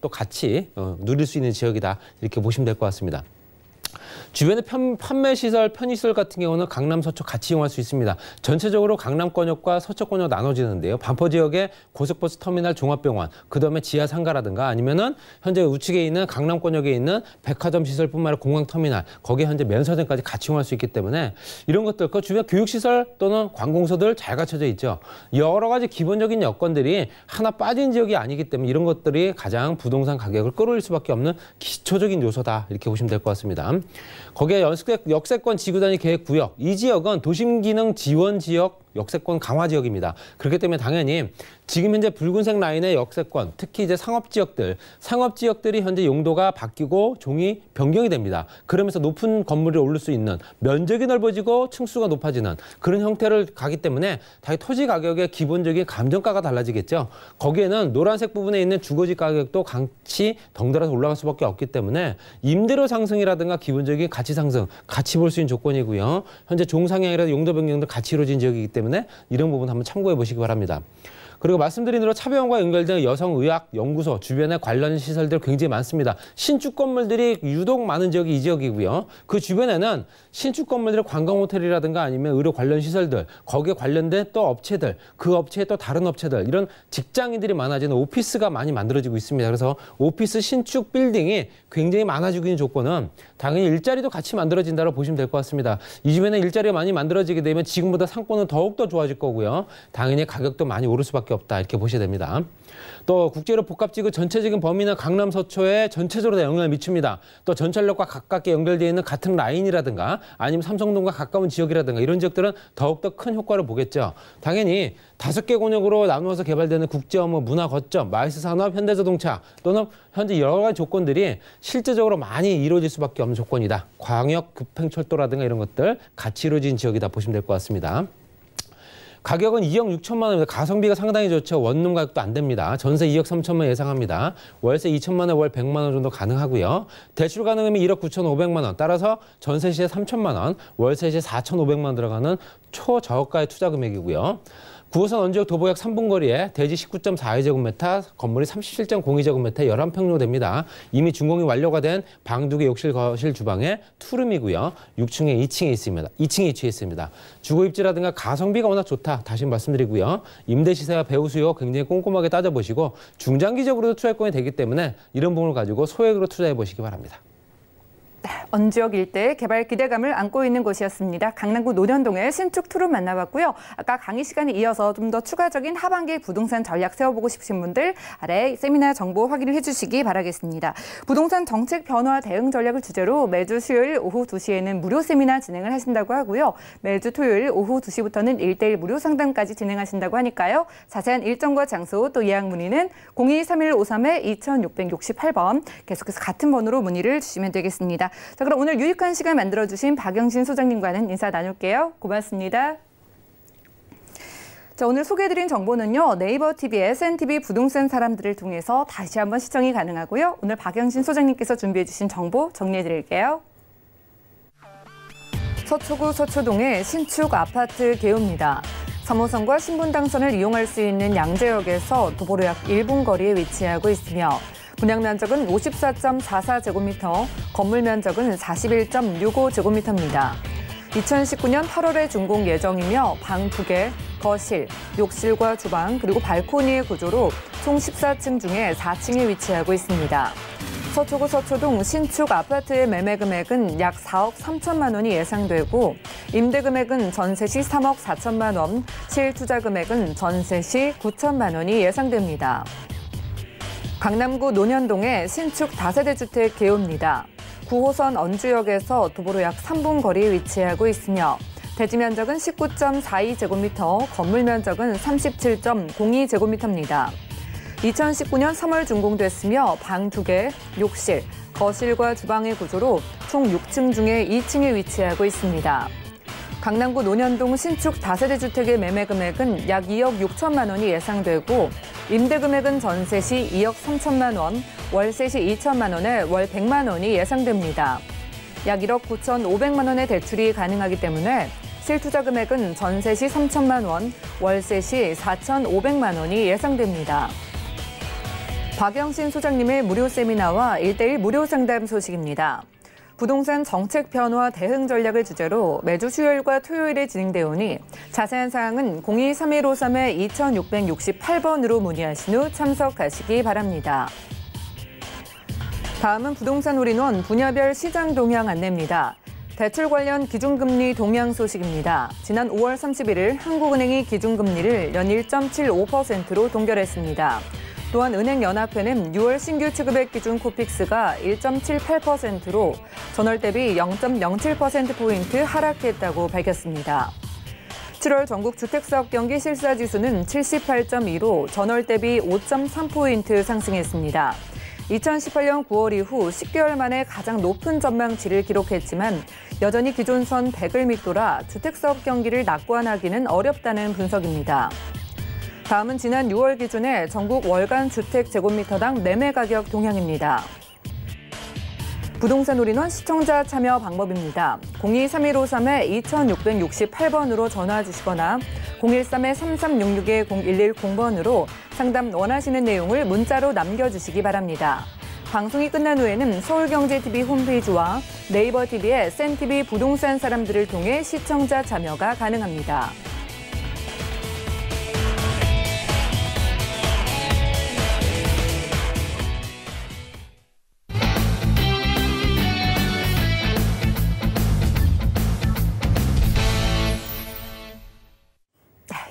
또 같이 누릴 수 있는 지역이다. 이렇게 보시면 될 것 같습니다. 주변의 판매시설, 편의시설 같은 경우는 강남, 서초 같이 이용할 수 있습니다. 전체적으로 강남권역과 서초권역 나눠지는데요. 반포 지역의 고속버스 터미널 종합병원, 그다음에 지하 상가라든가 아니면은 현재 우측에 있는 강남권역에 있는 백화점 시설뿐만 아니라 공항터미널, 거기에 현재 면사점까지 같이 이용할 수 있기 때문에 이런 것들, 그 주변 교육시설 또는 관공서들 잘 갖춰져 있죠. 여러 가지 기본적인 여건들이 하나 빠진 지역이 아니기 때문에 이런 것들이 가장 부동산 가격을 끌어올릴 수밖에 없는 기초적인 요소다. 이렇게 보시면 될 것 같습니다. 거기에 역세권 지구단위 계획구역, 이 지역은 도심기능 지원 지역 역세권 강화 지역입니다. 그렇기 때문에 당연히 지금 현재 붉은색 라인의 역세권, 특히 이제 상업지역들이 현재 용도가 바뀌고 종이 변경이 됩니다. 그러면서 높은 건물을 오를 수 있는 면적이 넓어지고 층수가 높아지는 그런 형태를 가기 때문에 당연히 토지 가격의 기본적인 감정가가 달라지겠죠. 거기에는 노란색 부분에 있는 주거지 가격도 같이 덩달아서 올라갈 수밖에 없기 때문에 임대료 상승이라든가 기본적인 가치 상승 같이 볼 수 있는 조건이고요. 현재 종상향이라든가 용도 변경도 같이 이루어진 지역이기 때문에 때문에 이런 부분 한번 참고해 보시기 바랍니다. 그리고 말씀드린 대로 차병원과 연결된 여성의학연구소 주변에 관련 시설들 굉장히 많습니다. 신축 건물들이 유독 많은 지역이 이 지역이고요. 그 주변에는 신축 건물들의 관광 호텔이라든가 아니면 의료 관련 시설들, 거기에 관련된 또 업체들, 그 업체에 또 다른 업체들, 이런 직장인들이 많아지는 오피스가 많이 만들어지고 있습니다. 그래서 오피스 신축 빌딩이 굉장히 많아지고 있는 조건은 당연히 일자리도 같이 만들어진다고 보시면 될 것 같습니다. 이 주변에 일자리가 많이 만들어지게 되면 지금보다 상권은 더욱더 좋아질 거고요. 당연히 가격도 많이 오를 수밖에 없다, 이렇게 보셔야 됩니다. 또 국제로 복합지구 전체적인 범위는 강남 서초에 전체적으로 다 영향을 미칩니다. 또 전철역과 가깝게 연결되어 있는 같은 라인이라든가 아니면 삼성동과 가까운 지역이라든가 이런 지역들은 더욱더 큰 효과를 보겠죠. 당연히 5개 권역으로 나누어서 개발되는 국제업무, 문화 거점, 마이스산업, 현대자동차 또는 현재 여러 가지 조건들이 실제적으로 많이 이루어질 수밖에 없는 조건이다. 광역 급행철도라든가 이런 것들 같이 이루어진 지역이다 보시면 될 것 같습니다. 가격은 2억 6천만 원입니다. 가성비가 상당히 좋죠. 원룸 가격도 안 됩니다. 전세 2억 3천만 원 예상합니다. 월세 2천만 원, 월 100만 원 정도 가능하고요. 대출 가능하면 1억 9천5백만 원. 따라서 전세 시에 3천만 원, 월세 시에 4,500만 원 들어가는 초저가의 투자 금액이고요. 9호선 원주역 도보역 3분 거리에 대지 19.42제곱미터, 건물이 37.02제곱미터, 11평 정도 됩니다. 이미 준공이 완료가 된 방 2개, 욕실, 거실, 주방에 투룸이고요. 6층에 2층에 있습니다. 2층에 위치해 있습니다. 주거 입지라든가 가성비가 워낙 좋다. 다시 말씀드리고요. 임대 시세와 배후 수요 굉장히 꼼꼼하게 따져보시고 중장기적으로도 투자권이 되기 때문에 이런 부분을 가지고 소액으로 투자해 보시기 바랍니다. 언지역 일대 개발 기대감을 안고 있는 곳이었습니다. 강남구 논현동의 신축 투룸 만나봤고요. 아까 강의 시간에 이어서 좀 더 추가적인 하반기 부동산 전략 세워보고 싶으신 분들 아래 세미나 정보 확인을 해주시기 바라겠습니다. 부동산 정책 변화 대응 전략을 주제로 매주 수요일 오후 2시에는 무료 세미나 진행을 하신다고 하고요. 매주 토요일 오후 2시부터는 1:1 무료 상담까지 진행하신다고 하니까요. 자세한 일정과 장소 또 예약 문의는 023153-2668번 계속해서 같은 번호로 문의를 주시면 되겠습니다. 자, 그럼 오늘 유익한 시간 만들어주신 박영신 소장님과는 인사 나눌게요. 고맙습니다. 자, 오늘 소개해드린 정보는요. 네이버 TV, SNTV 부동산 사람들을 통해서 다시 한번 시청이 가능하고요. 오늘 박영신 소장님께서 준비해주신 정보 정리해드릴게요. 서초구 서초동의 신축 아파트 개요입니다. 3호선과 신분당선을 이용할 수 있는 양재역에서 도보로 약 1분 거리에 위치하고 있으며 분양 면적은 54.44제곱미터, 건물 면적은 41.65제곱미터입니다. 2019년 8월에 준공 예정이며 방 2개, 거실, 욕실과 주방, 그리고 발코니의 구조로 총 14층 중에 4층에 위치하고 있습니다. 서초구 서초동 신축 아파트의 매매 금액은 약 4억 3천만 원이 예상되고 임대 금액은 전세 시 3억 4천만 원, 실투자 금액은 전세 시 9천만 원이 예상됩니다. 강남구 논현동의 신축 다세대 주택 개요입니다. 9호선 언주역에서 도보로 약 3분 거리에 위치하고 있으며 대지 면적은 19.42제곱미터, 건물 면적은 37.02제곱미터입니다. 2019년 3월 준공됐으며 방 2개, 욕실, 거실과 주방의 구조로 총 6층 중에 2층에 위치하고 있습니다. 강남구 논현동 신축 다세대 주택의 매매 금액은 약 2억 6천만 원이 예상되고 임대 금액은 전세 시 2억 3천만 원, 월세 시 2천만 원에 월 100만 원이 예상됩니다. 약 1억 9천5백만 원의 대출이 가능하기 때문에 실투자 금액은 전세 시 3천만 원, 월세 시 4,500만 원이 예상됩니다. 박영신 소장님의 무료 세미나와 1:1 무료 상담 소식입니다. 부동산 정책 변화 대응 전략을 주제로 매주 수요일과 토요일에 진행되어 오니 자세한 사항은 023153-2668번으로 문의하신 후 참석하시기 바랍니다. 다음은 부동산 올인원 분야별 시장 동향 안내입니다. 대출 관련 기준금리 동향 소식입니다. 지난 5월 31일 한국은행이 기준금리를 연 1.75%로 동결했습니다. 또한 은행연합회는 6월 신규 취급액 기준 코픽스가 1.78%로 전월 대비 0.07%포인트 하락했다고 밝혔습니다. 7월 전국 주택사업 경기 실사지수는 78.2로 전월 대비 5.3포인트 상승했습니다. 2018년 9월 이후 10개월 만에 가장 높은 전망치를 기록했지만 여전히 기존선 100을 밑돌아 주택사업 경기를 낙관하기는 어렵다는 분석입니다. 다음은 지난 6월 기준의 전국 월간 주택 제곱미터당 매매 가격 동향입니다. 부동산 올인원 시청자 참여 방법입니다. 023153-2668번으로 전화 주시거나 013-3366-0110번으로 상담 원하시는 내용을 문자로 남겨주시기 바랍니다. 방송이 끝난 후에는 서울경제TV 홈페이지와 네이버 TV의 센TV 부동산 사람들을 통해 시청자 참여가 가능합니다.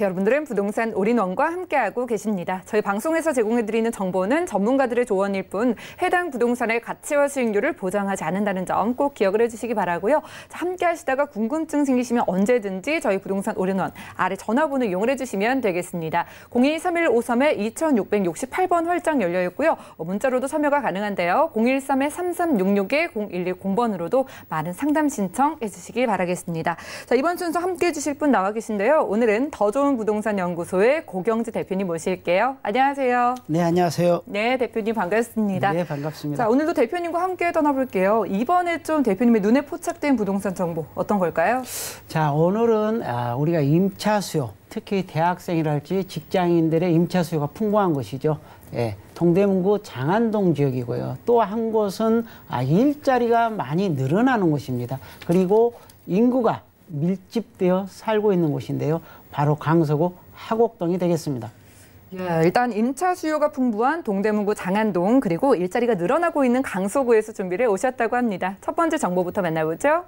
여러분들은 부동산 올인원과 함께하고 계십니다. 저희 방송에서 제공해드리는 정보는 전문가들의 조언일 뿐 해당 부동산의 가치와 수익률을 보장하지 않는다는 점 꼭 기억을 해주시기 바라고요. 함께 하시다가 궁금증 생기시면 언제든지 저희 부동산 올인원 아래 전화번호 이용을 해주시면 되겠습니다. 023153-2668번 활짝 열려 있고요. 문자로도 참여가 가능한데요. 013-3366-0110번으로도 많은 상담 신청해 주시기 바라겠습니다. 자, 이번 순서 함께 해주실 분 나와 계신데요. 오늘은 더 좋은 부동산 연구소의 고경지 대표님 모실게요. 안녕하세요. 네, 안녕하세요. 네, 대표님 반갑습니다. 네, 반갑습니다. 자, 오늘도 대표님과 함께 떠나볼게요. 이번에 좀 대표님의 눈에 포착된 부동산 정보 어떤 걸까요? 자, 오늘은 우리가 임차 수요, 특히 대학생이랄지 직장인들의 임차 수요가 풍부한 것이죠. 예, 동대문구 장안동 지역이고요. 또 한 곳은 일자리가 많이 늘어나는 곳입니다. 그리고 인구가 밀집되어 살고 있는 곳인데요. 바로 강서구 하곡동이 되겠습니다. 예, 일단 임차 수요가 풍부한 동대문구 장안동 그리고 일자리가 늘어나고 있는 강서구에서 준비를 오셨다고 합니다. 첫 번째 정보부터 만나보죠.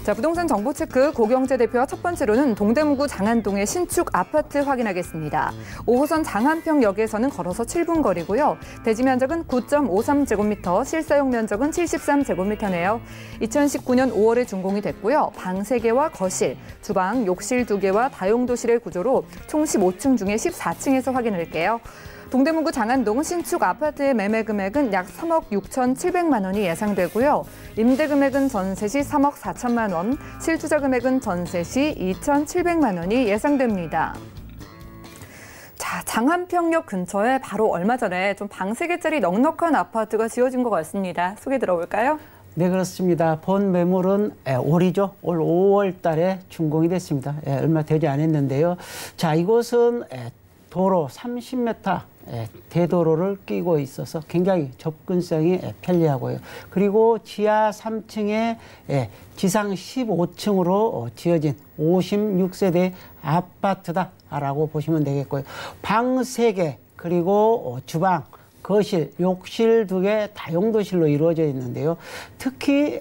자, 부동산 정보 체크 고경재 대표와 첫 번째로는 동대문구 장안동의 신축 아파트 확인하겠습니다. 5호선 장안평역에서는 걸어서 7분 거리고요. 대지 면적은 9.53제곱미터, 실사용 면적은 73제곱미터네요. 2019년 5월에 준공이 됐고요. 방 3개와 거실, 주방, 욕실 2개와 다용도실의 구조로 총 15층 중에 14층에서 확인할게요. 동대문구 장안동 신축 아파트의 매매 금액은 약 3억 6,700만 원이 예상되고요. 임대 금액은 전세 시 3억 4천만 원, 실투자 금액은 전세 시 2,700만 원이 예상됩니다. 자, 장안평역 근처에 바로 얼마 전에 좀 방 3개짜리 넉넉한 아파트가 지어진 것 같습니다. 소개 들어볼까요? 네, 그렇습니다. 본 매물은 올이죠. 올 5월 달에 준공이 됐습니다. 얼마 되지 않았는데요. 자, 이곳은 도로 30m 대도로를 끼고 있어서 굉장히 접근성이 편리하고요. 그리고 지하 3층에 지상 15층으로 지어진 56세대 아파트다라고 보시면 되겠고요. 방 3개 그리고 주방, 거실, 욕실 2개 다용도실로 이루어져 있는데요. 특히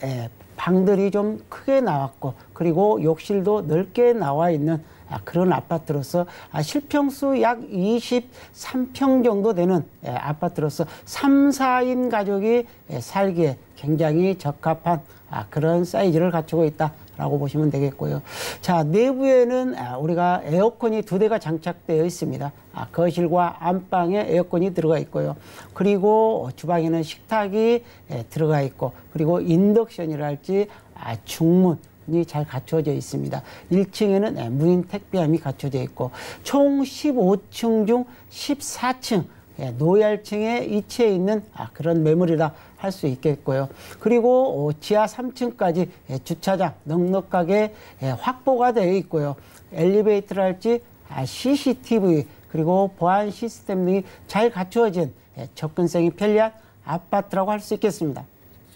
방들이 좀 크게 나왔고 그리고 욕실도 넓게 나와 있는 그런 아파트로서 실평수 약 23평 정도 되는 아파트로서 3, 4인 가족이 살기에 굉장히 적합한 그런 사이즈를 갖추고 있다라고 보시면 되겠고요. 자, 내부에는 우리가 에어컨이 2대가 장착되어 있습니다. 거실과 안방에 에어컨이 들어가 있고요. 그리고 주방에는 식탁이 들어가 있고 그리고 인덕션이랄지 중문 이 잘 갖춰져 있습니다. 1층에는 무인 택배함이 갖춰져 있고 총 15층 중 14층 노열층에 위치해 있는 그런 매물이라 할 수 있겠고요. 그리고 지하 3층까지 주차장 넉넉하게 확보가 되어 있고요. 엘리베이터랄지 CCTV 그리고 보안 시스템 등이 잘 갖추어진 접근성이 편리한 아파트라고 할 수 있겠습니다.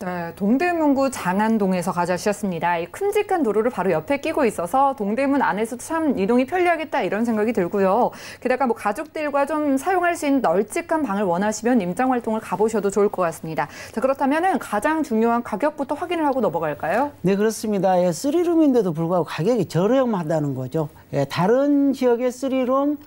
네, 동대문구 장안동에서 가져오셨습니다. 이 큼직한 도로를 바로 옆에 끼고 있어서 동대문 안에서도 참 이동이 편리하겠다 이런 생각이 들고요. 게다가 뭐 가족들과 좀 사용할 수 있는 널찍한 방을 원하시면 임장 활동을 가보셔도 좋을 것 같습니다. 자, 그렇다면 가장 중요한 가격부터 확인을 하고 넘어갈까요? 네, 그렇습니다. 3룸인데도 불구하고 가격이 저렴하다는 거죠. 다른 지역의 3룸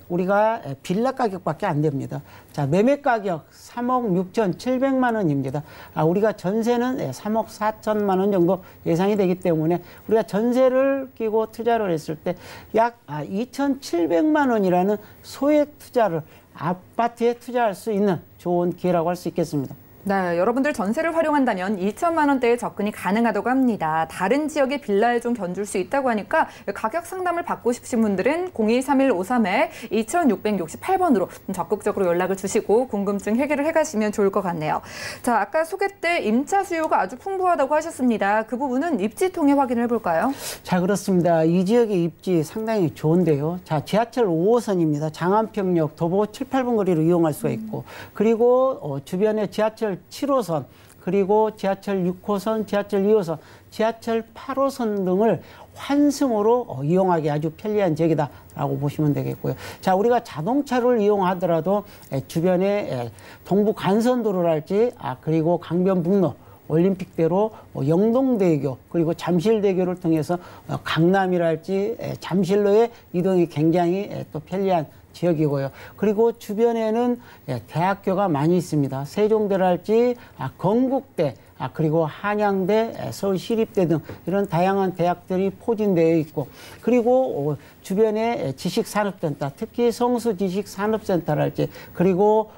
우리가 빌라 가격밖에 안 됩니다. 자, 매매 가격 3억 6,700만 원입니다. 우리가 전세는 3억 4천만 원 정도 예상이 되기 때문에 우리가 전세를 끼고 투자를 했을 때 약 2,700만 원이라는 소액 투자를 아파트에 투자할 수 있는 좋은 기회라고 할 수 있겠습니다. 네, 여러분들 전세를 활용한다면 2천만 원대의 접근이 가능하다고 합니다. 다른 지역의 빌라에 좀 견줄 수 있다고 하니까 가격 상담을 받고 싶으신 분들은 023153-2668번으로 적극적으로 연락을 주시고 궁금증 해결을 해가시면 좋을 것 같네요. 자, 아까 소개 때 임차 수요가 아주 풍부하다고 하셨습니다. 그 부분은 입지 통해 확인을 해볼까요? 자, 그렇습니다. 이 지역의 입지 상당히 좋은데요. 자, 지하철 5호선입니다. 장안평역, 도보 7, 8분 거리로 이용할 수가 있고, 그리고 주변에 지하철 7호선, 그리고 지하철 6호선, 지하철 2호선, 지하철 8호선 등을 환승으로 이용하기 아주 편리한 지역이다라고 보시면 되겠고요. 자, 우리가 자동차를 이용하더라도 주변에 동부 간선도로랄지, 그리고 강변북로, 올림픽대로, 영동대교, 그리고 잠실대교를 통해서 강남이랄지 잠실로의 이동이 굉장히 또 편리한 지역이고요. 그리고 주변에는 대학교가 많이 있습니다. 세종대랄지, 건국대, 그리고 한양대, 서울시립대 등 이런 다양한 대학들이 포진되어 있고, 그리고 주변에 지식산업센터, 특히 성수지식산업센터랄지, 그리고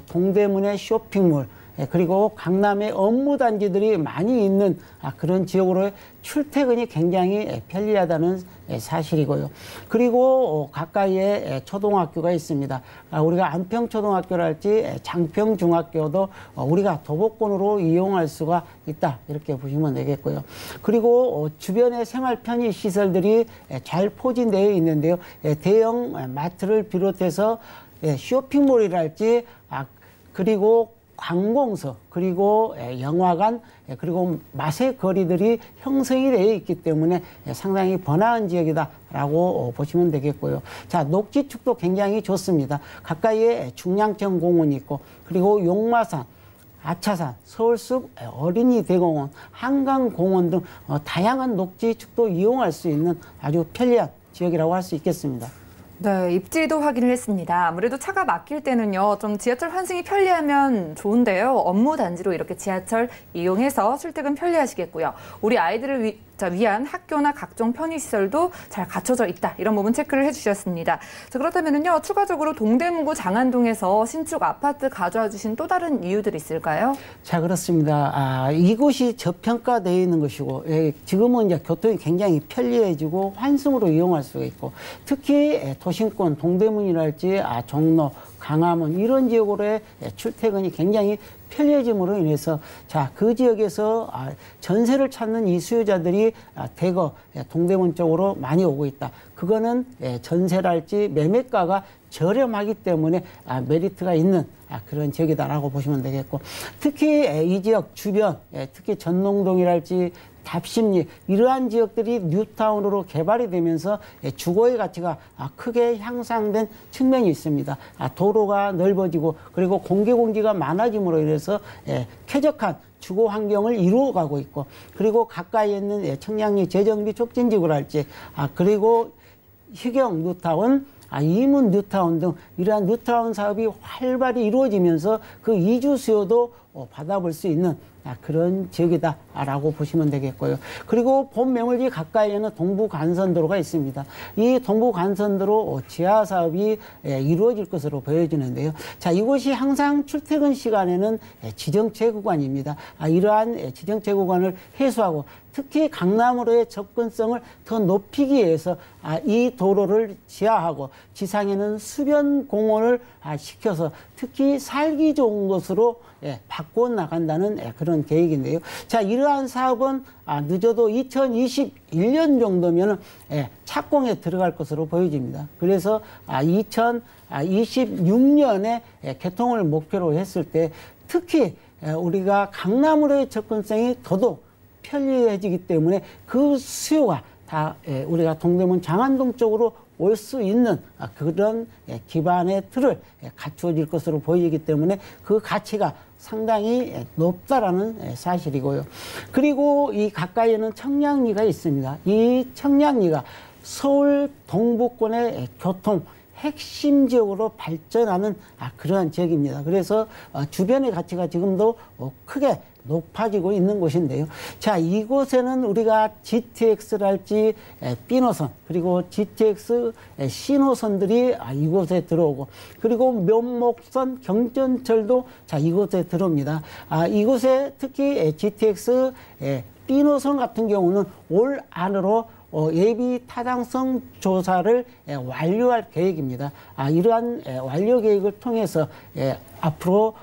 동대문의 쇼핑몰, 그리고 강남의 업무단지들이 많이 있는 그런 지역으로 출퇴근이 굉장히 편리하다는 사실이고요. 그리고 가까이에 초등학교가 있습니다. 우리가 안평초등학교랄지 장평중학교도 우리가 도보권으로 이용할 수가 있다, 이렇게 보시면 되겠고요. 그리고 주변의 생활 편의 시설들이 잘 포진되어 있는데요. 대형 마트를 비롯해서 쇼핑몰이랄지, 그리고 관공서, 그리고 영화관, 그리고 맛의 거리들이 형성이 되어 있기 때문에 상당히 번화한 지역이다라고 보시면 되겠고요. 자, 녹지축도 굉장히 좋습니다. 가까이에 중량천 공원이 있고, 그리고 용마산, 아차산, 서울숲 어린이대공원, 한강공원 등 다양한 녹지축도 이용할 수 있는 아주 편리한 지역이라고 할 수 있겠습니다. 네, 입지도 확인을 했습니다. 아무래도 차가 막힐 때는요, 좀 지하철 환승이 편리하면 좋은데요. 업무 단지로 이렇게 지하철 이용해서 출퇴근 편리하시겠고요. 우리 아이들을 위한 학교나 각종 편의시설도 잘 갖춰져 있다, 이런 부분 체크를 해주셨습니다. 자, 그렇다면요, 추가적으로 동대문구 장안동에서 신축 아파트 가져와 주신 또 다른 이유들이 있을까요? 자, 그렇습니다. 이곳이 저평가되어 있는 것이고, 지금은 이제 교통이 굉장히 편리해지고 환승으로 이용할 수가 있고, 특히 도심권 동대문이랄지 종로, 강화문 이런 지역으로의 출퇴근이 굉장히 편리해짐으로 인해서, 자, 그 지역에서 전세를 찾는 이 수요자들이 대거 동대문 쪽으로 많이 오고 있다. 그거는 전세랄지 매매가가 저렴하기 때문에 메리트가 있는 그런 지역이다라고 보시면 되겠고, 특히 이 지역 주변, 특히 전농동이랄지 답심리 이러한 지역들이 뉴타운으로 개발이 되면서 주거의 가치가 크게 향상된 측면이 있습니다. 도로가 넓어지고, 그리고 공기공지가 많아짐으로 인해서 쾌적한 주거 환경을 이루어가고 있고, 그리고 가까이에 있는 청량리 재정비 촉진지구랄지, 그리고 희경 뉴타운, 이문 뉴타운 등 이러한 뉴타운 사업이 활발히 이루어지면서 그 이주 수요도 받아볼 수 있는 그런 지역이다라고 보시면 되겠고요. 그리고 본 매물지 가까이에는 동부간선도로가 있습니다. 이 동부간선도로 지하 사업이 이루어질 것으로 보여지는데요. 자, 이곳이 항상 출퇴근 시간에는 지정체 구간입니다. 이러한 지정체 구간을 해소하고, 특히 강남으로의 접근성을 더 높이기 위해서 이 도로를 지하하고 지상에는 수변 공원을 시켜서 특히 살기 좋은 곳으로 바꿔 나간다는 그런 계획인데요. 자, 이러한 사업은 늦어도 2021년 정도면 착공에 들어갈 것으로 보여집니다. 그래서 2026년에 개통을 목표로 했을 때 특히 우리가 강남으로의 접근성이 더더욱 편리해지기 때문에 그 수요가 다 우리가 동대문 장안동 쪽으로 올 수 있는 그런 기반의 틀을 갖추어질 것으로 보이기 때문에 그 가치가 상당히 높다라는 사실이고요. 그리고 이 가까이에는 청량리가 있습니다. 이 청량리가 서울 동부권의 교통 핵심 지역으로 발전하는 그러한 지역입니다. 그래서 주변의 가치가 지금도 크게 높아지고 있는 곳인데요. 자, 이곳에는 우리가 GTX랄지 B노선 그리고 GTX C노선들이 이곳에 들어오고 그리고 면목선 경전철도 자 이곳에 들어옵니다. 이곳에 특히 GTX B노선 같은 경우는 올 안으로 예비 타당성 조사를 완료할 계획입니다. 이러한 완료 계획을 통해서 앞으로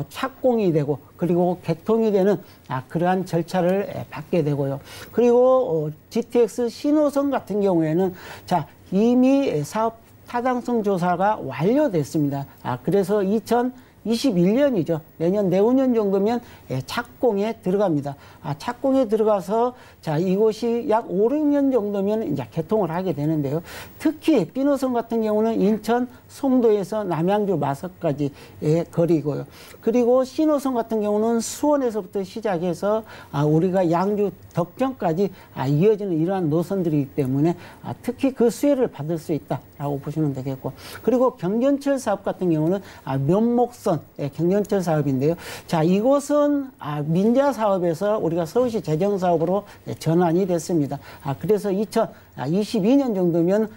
착공이 되고 그리고 개통이 되는 그러한 절차를 받게 되고요. 그리고 GTX 신호선 같은 경우에는 자 이미 사업 타당성 조사가 완료됐습니다. 그래서 2021년이죠. 내년 내후년 정도면 착공에 들어갑니다. 착공에 들어가서 자 이곳이 약 5, 6년 정도면 이제 개통을 하게 되는데요. 특히 B노선 같은 경우는 인천 송도에서 남양주 마석까지의 거리고요. 그리고 C노선 같은 경우는 수원에서부터 시작해서 우리가 양주 덕정까지 이어지는 이러한 노선들이기 때문에 특히 그 수혜를 받을 수 있다라고 보시면 되겠고 그리고 경전철 사업 같은 경우는 면목선 경전철 사업인데요. 자, 이곳은 민자 사업에서 우리가 서울시 재정 사업으로 전환이 됐습니다. 그래서 2022년 정도면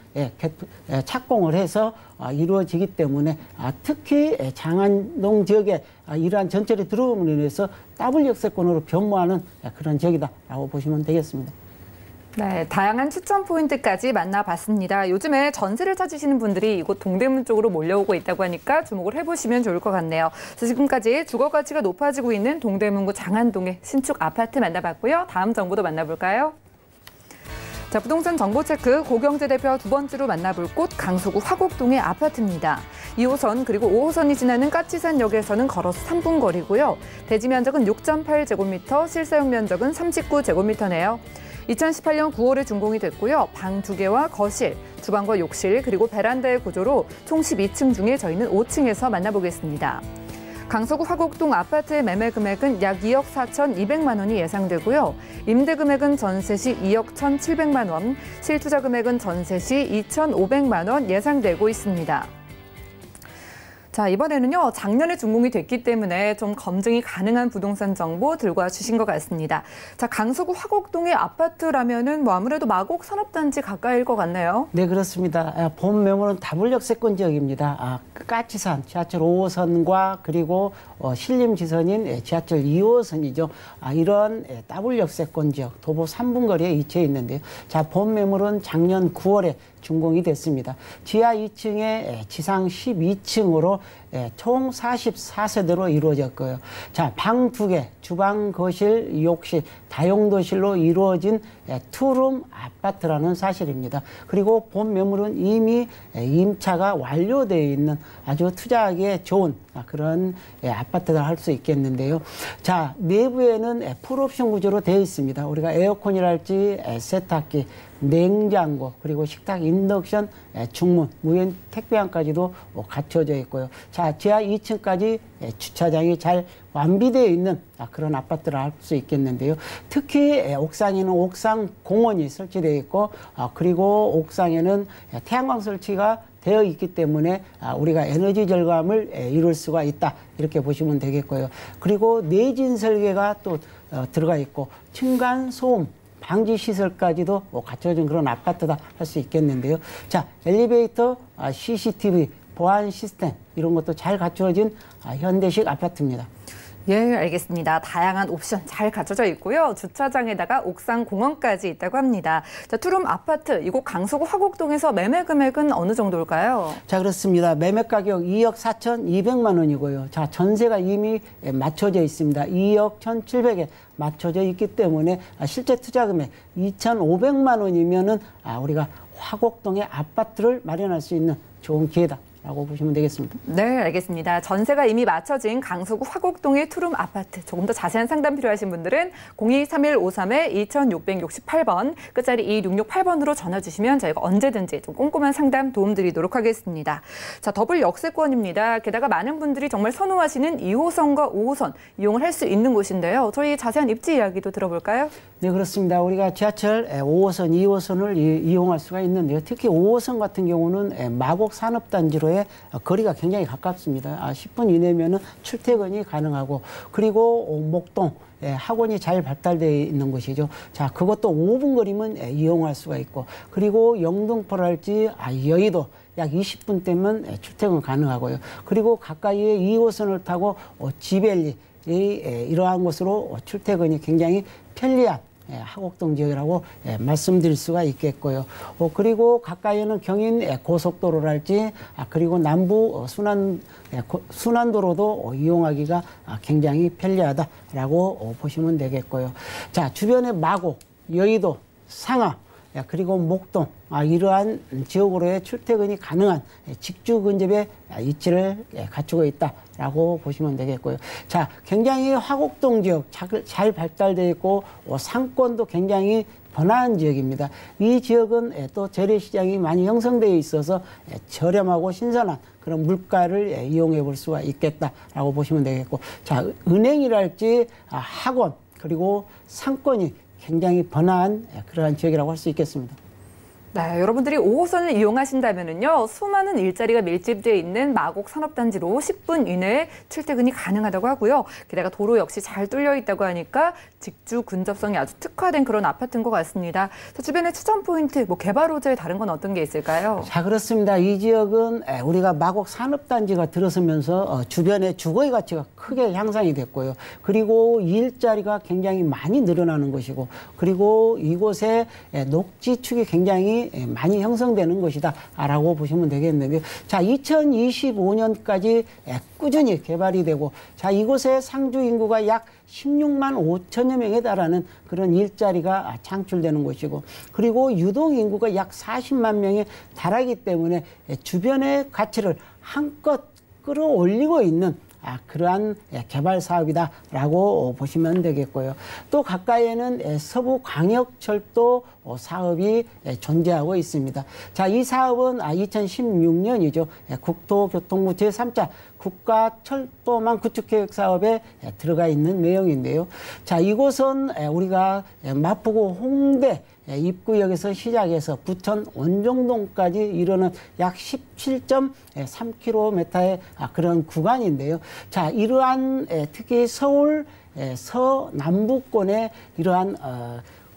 착공을 해서 이루어지기 때문에 특히 장안동 지역에 이러한 전철이 들어옴으로 인해서 더블 역세권으로 변모하는 그런 지역이다라고 보시면 되겠습니다. 네, 다양한 추천 포인트까지 만나봤습니다. 요즘에 전세를 찾으시는 분들이 이곳 동대문 쪽으로 몰려오고 있다고 하니까 주목을 해보시면 좋을 것 같네요. 지금까지 주거 가치가 높아지고 있는 동대문구 장안동의 신축 아파트 만나봤고요. 다음 정보도 만나볼까요? 자, 부동산 정보체크 고경재 대표 두 번째로 만나볼 곳 강서구 화곡동의 아파트입니다. 2호선 그리고 5호선이 지나는 까치산역에서는 걸어서 3분 거리고요. 대지 면적은 6.8제곱미터, 실사용 면적은 39제곱미터네요. 2018년 9월에 준공이 됐고요. 방 2개와 거실, 주방과 욕실, 그리고 베란다의 구조로 총 12층 중에 저희는 5층에서 만나보겠습니다. 강서구 화곡동 아파트의 매매 금액은 약 2억 4,200만 원이 예상되고요. 임대 금액은 전세 시 2억 1,700만 원, 실투자 금액은 전세 시 2,500만 원 예상되고 있습니다. 자, 이번에는요, 작년에 준공이 됐기 때문에 좀 검증이 가능한 부동산 정보 들고 와 주신 것 같습니다. 자, 강서구 화곡동의 아파트라면은 아무래도 마곡 산업단지 가까이일 것 같네요. 네, 그렇습니다. 본 매물은 더블 역세권 지역입니다. 까치산 지하철 5호선과 그리고 신림지선인 지하철 2호선이죠. 이런 더블 역세권 지역, 도보 3분 거리에 위치해 있는데요. 자, 본 매물은 작년 9월에 준공이 됐습니다. 지하 2층에 지상 12층으로 총 44세대로 이루어졌고요. 자, 방 2개, 주방, 거실, 욕실, 다용도실로 이루어진 투룸 아파트라는 사실입니다. 그리고 본 매물은 이미 임차가 완료되어 있는 아주 투자하기에 좋은 그런 아파트다 할 수 있겠는데요. 자, 내부에는 풀옵션 구조로 되어 있습니다. 우리가 에어컨이랄지 세탁기, 냉장고, 그리고 식탁, 인덕션, 중문, 무인 택배함까지도 갖춰져 있고요. 자, 지하 2층까지 주차장이 잘 완비되어 있는 그런 아파트를 알 수 있겠는데요. 특히 옥상에는 옥상 공원이 설치되어 있고 그리고 옥상에는 태양광 설치가 되어 있기 때문에 우리가 에너지 절감을 이룰 수가 있다 이렇게 보시면 되겠고요. 그리고 내진 설계가 또 들어가 있고 층간 소음 방지 시설까지도 갖춰진 그런 아파트다 할 수 있겠는데요. 자, 엘리베이터, CCTV, 보안 시스템 이런 것도 잘 갖춰진 현대식 아파트입니다. 예, 알겠습니다. 다양한 옵션 잘 갖춰져 있고요. 주차장에다가 옥상 공원까지 있다고 합니다. 자, 투룸 아파트, 이곳 강서구 화곡동에서 매매 금액은 어느 정도일까요? 자, 그렇습니다. 매매 가격 2억 4,200만 원이고요. 자, 전세가 이미 맞춰져 있습니다. 2억 1,700에 맞춰져 있기 때문에 실제 투자 금액 2,500만 원이면은 우리가 화곡동에 아파트를 마련할 수 있는 좋은 기회다. 라고 보시면 되겠습니다. 네, 알겠습니다. 전세가 이미 맞춰진 강서구 화곡동의 투룸 아파트. 조금 더 자세한 상담 필요하신 분들은 023153-2668번, 끝자리 2668번으로 전화 주시면 저희가 언제든지 좀 꼼꼼한 상담 도움드리도록 하겠습니다. 자, 더블 역세권입니다. 게다가 많은 분들이 정말 선호하시는 2호선과 5호선 이용을 할 수 있는 곳인데요. 저희 자세한 입지 이야기도 들어볼까요? 네, 그렇습니다. 우리가 지하철 5호선, 2호선을 이용할 수가 있는데요. 특히 5호선 같은 경우는 마곡 산업단지로의 지역으로의 거리가 굉장히 가깝습니다. 10분 이내면은 출퇴근이 가능하고, 그리고 목동 학원이 잘 발달되어 있는 곳이죠. 자, 그것도 5분 거리면 이용할 수가 있고, 그리고 영등포랄지 여의도 약 20분 대면 출퇴근 가능하고요. 그리고 가까이에 2호선을 타고 지벨리 이러한 곳으로 출퇴근이 굉장히 편리한 하곡동 지역이라고 말씀드릴 수가 있겠고요. 그리고 가까이에는 경인 고속도로랄지 그리고 남부 순환도로도 이용하기가 굉장히 편리하다라고 보시면 되겠고요. 자, 주변에 마곡, 여의도, 상하, 그리고 목동 이러한 지역으로의 출퇴근이 가능한 직주 근접의 위치를 갖추고 있다라고 보시면 되겠고요. 자, 굉장히 화곡동 지역 잘 발달되어 있고 상권도 굉장히 번화한 지역입니다. 이 지역은 또 재래시장이 많이 형성되어 있어서 저렴하고 신선한 그런 물가를 이용해 볼 수가 있겠다라고 보시면 되겠고, 자, 은행이랄지 학원 그리고 상권이 굉장히 번화한 그러한 지역이라고 할 수 있겠습니다. 네, 여러분들이 5호선을 이용하신다면요, 수많은 일자리가 밀집되어 있는 마곡 산업단지로 10분 이내에 출퇴근이 가능하다고 하고요. 게다가 도로 역시 잘 뚫려 있다고 하니까 직주 근접성이 아주 특화된 그런 아파트인 것 같습니다. 주변의 추천 포인트, 개발 호재에 다른 건 어떤 게 있을까요? 자, 그렇습니다. 이 지역은 우리가 마곡 산업단지가 들어서면서 주변의 주거의 가치가 크게 향상이 됐고요. 그리고 일자리가 굉장히 많이 늘어나는 것이고, 그리고 이곳에 녹지축이 굉장히 많이 형성되는 것이다라고 보시면 되겠는데요. 자, 2025년까지 꾸준히 개발이 되고, 자, 이곳에 상주 인구가 약 16만 5천여 명에 달하는 그런 일자리가 창출되는 것이고, 그리고 유동 인구가 약 40만 명에 달하기 때문에 주변의 가치를 한껏 끌어올리고 있는 그러한 개발 사업이다라고 보시면 되겠고요. 또 가까이에는 서부광역철도 사업이 존재하고 있습니다. 자, 이 사업은 2016년이죠. 국토교통부 제3차 국가철도망 구축계획 사업에 들어가 있는 내용인데요. 자, 이곳은 우리가 마포구 홍대 입구역에서 시작해서 부천 원종동까지 이르는 약 17.3km의 그런 구간인데요. 자, 이러한 특히 서울 서남부권의 이러한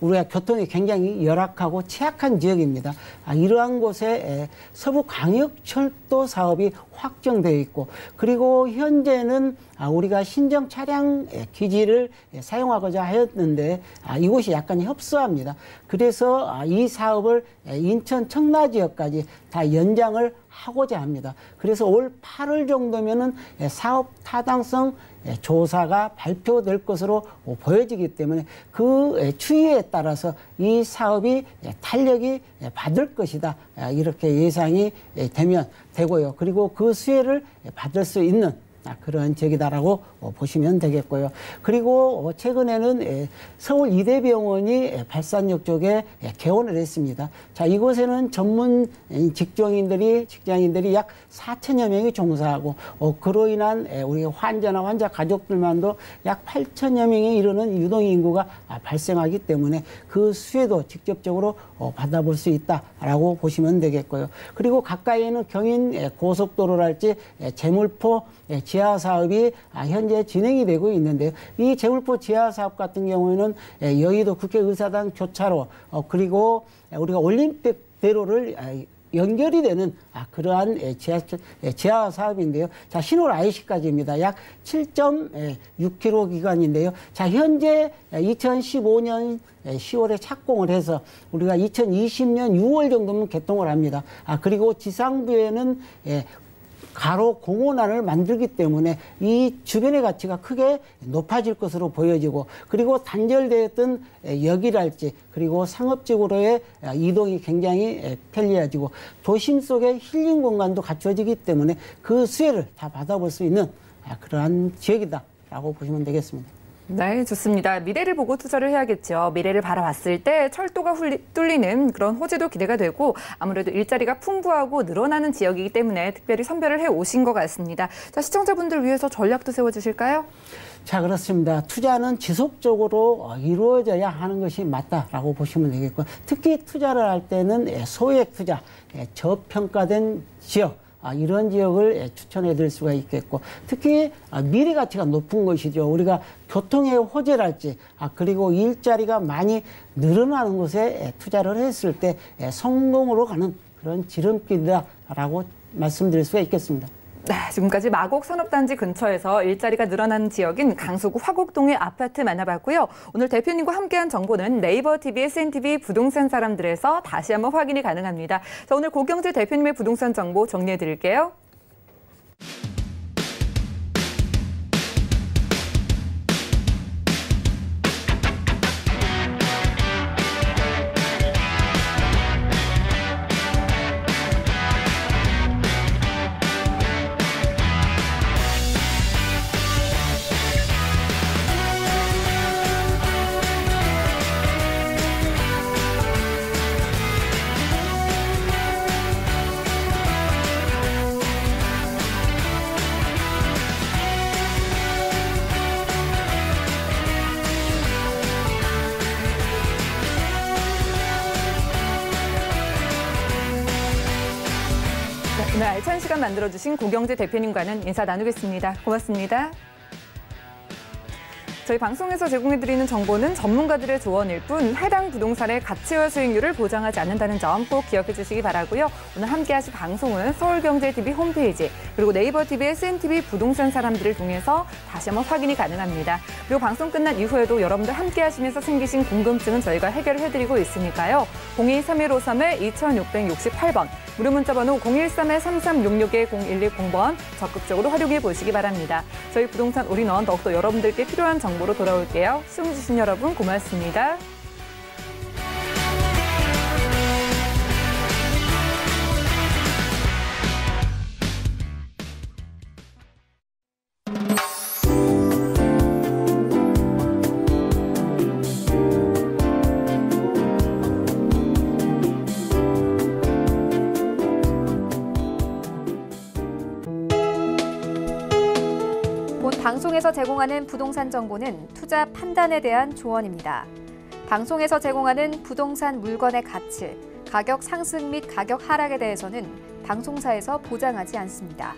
우리가 교통이 굉장히 열악하고 취약한 지역입니다. 이러한 곳에 서부광역철도 사업이 확정되어 있고, 그리고 현재는 우리가 신정 차량 기지를 사용하고자 하였는데 이곳이 약간 협소합니다. 그래서 이 사업을 인천 청라 지역까지 다 연장을 하고자 합니다. 그래서 올 8월 정도면은 사업 타당성 조사가 발표될 것으로 보여지기 때문에 그 추이에 따라서 이 사업이 탄력이 받을 것이다, 이렇게 예상이 되고요. 그리고 그 수혜를 받을 수 있는 그런 지역이다라고 보시면 되겠고요. 그리고 최근에는 서울 이대병원이 발산역 쪽에 개원을 했습니다. 자, 이곳에는 전문 직장인들이 약 4천여 명이 종사하고, 그로 인한 우리 환자나 환자 가족들만도 약 8천여 명에 이르는 유동 인구가 발생하기 때문에 그 수혜도 직접적으로 받아볼 수 있다라고 보시면 되겠고요. 그리고 가까이에는 경인 고속도로랄지 제물포 지하 사업이 현재 진행이 되고 있는데요. 이 제물포 지하 사업 같은 경우에는 여의도 국회의사당 교차로 그리고 우리가 올림픽대로를 연결이 되는 그러한 지하 사업인데요. 자, 신월 IC까지입니다. 약 7.6km 기간인데요. 자, 현재 2015년 10월에 착공을 해서 우리가 2020년 6월 정도면 개통을 합니다. 그리고 지상부에는 가로 공원안을 만들기 때문에 이 주변의 가치가 크게 높아질 것으로 보여지고, 그리고 단절되었던 역이랄지 그리고 상업적으로의 이동이 굉장히 편리해지고, 도심 속에 힐링 공간도 갖춰지기 때문에 그 수혜를 다 받아볼 수 있는 그러한 지역이다라고 보시면 되겠습니다. 네, 좋습니다. 미래를 보고 투자를 해야겠죠. 미래를 바라봤을 때 철도가 뚫리는 그런 호재도 기대가 되고, 아무래도 일자리가 풍부하고 늘어나는 지역이기 때문에 특별히 선별을 해 오신 것 같습니다. 자, 시청자분들 위해서 전략도 세워주실까요? 자, 그렇습니다. 투자는 지속적으로 이루어져야 하는 것이 맞다라고 보시면 되겠고, 특히 투자를 할 때는 소액 투자, 저평가된 지역, 이런 지역을 추천해 드릴 수가 있겠고, 특히 미래 가치가 높은 것이죠. 우리가 교통의 호재랄지 그리고 일자리가 많이 늘어나는 곳에 투자를 했을 때 성공으로 가는 그런 지름길이다라고 말씀드릴 수가 있겠습니다. 네, 지금까지 마곡 산업단지 근처에서 일자리가 늘어나는 지역인 강서구 화곡동의 아파트 만나봤고요. 오늘 대표님과 함께한 정보는 네이버 TV, SNTV 부동산 사람들에서 다시 한번 확인이 가능합니다. 자, 오늘 고경재 대표님의 부동산 정보 정리해드릴게요. 오늘 알찬 시간 만들어주신 고경재 대표님과는 인사 나누겠습니다. 고맙습니다. 저희 방송에서 제공해드리는 정보는 전문가들의 조언일 뿐 해당 부동산의 가치와 수익률을 보장하지 않는다는 점 꼭 기억해 주시기 바라고요. 오늘 함께하신 방송은 서울경제TV 홈페이지 그리고 네이버TV, SNTV 부동산 사람들을 통해서 다시 한번 확인이 가능합니다. 그리고 방송 끝난 이후에도 여러분들 함께하시면서 생기신 궁금증은 저희가 해결해드리고 있으니까요. 02-3153-2668번 무료 문자번호 013-3366-0110번 적극적으로 활용해 보시기 바랍니다. 저희 부동산 올인원 더욱더 여러분들께 필요한 정보로 돌아올게요. 시청 주신 여러분 고맙습니다. 방송에서 제공하는 부동산 정보는 투자 판단에 대한 조언입니다. 방송에서 제공하는 부동산 물건의 가치, 가격 상승 및 가격 하락에 대해서는 방송사에서 보장하지 않습니다.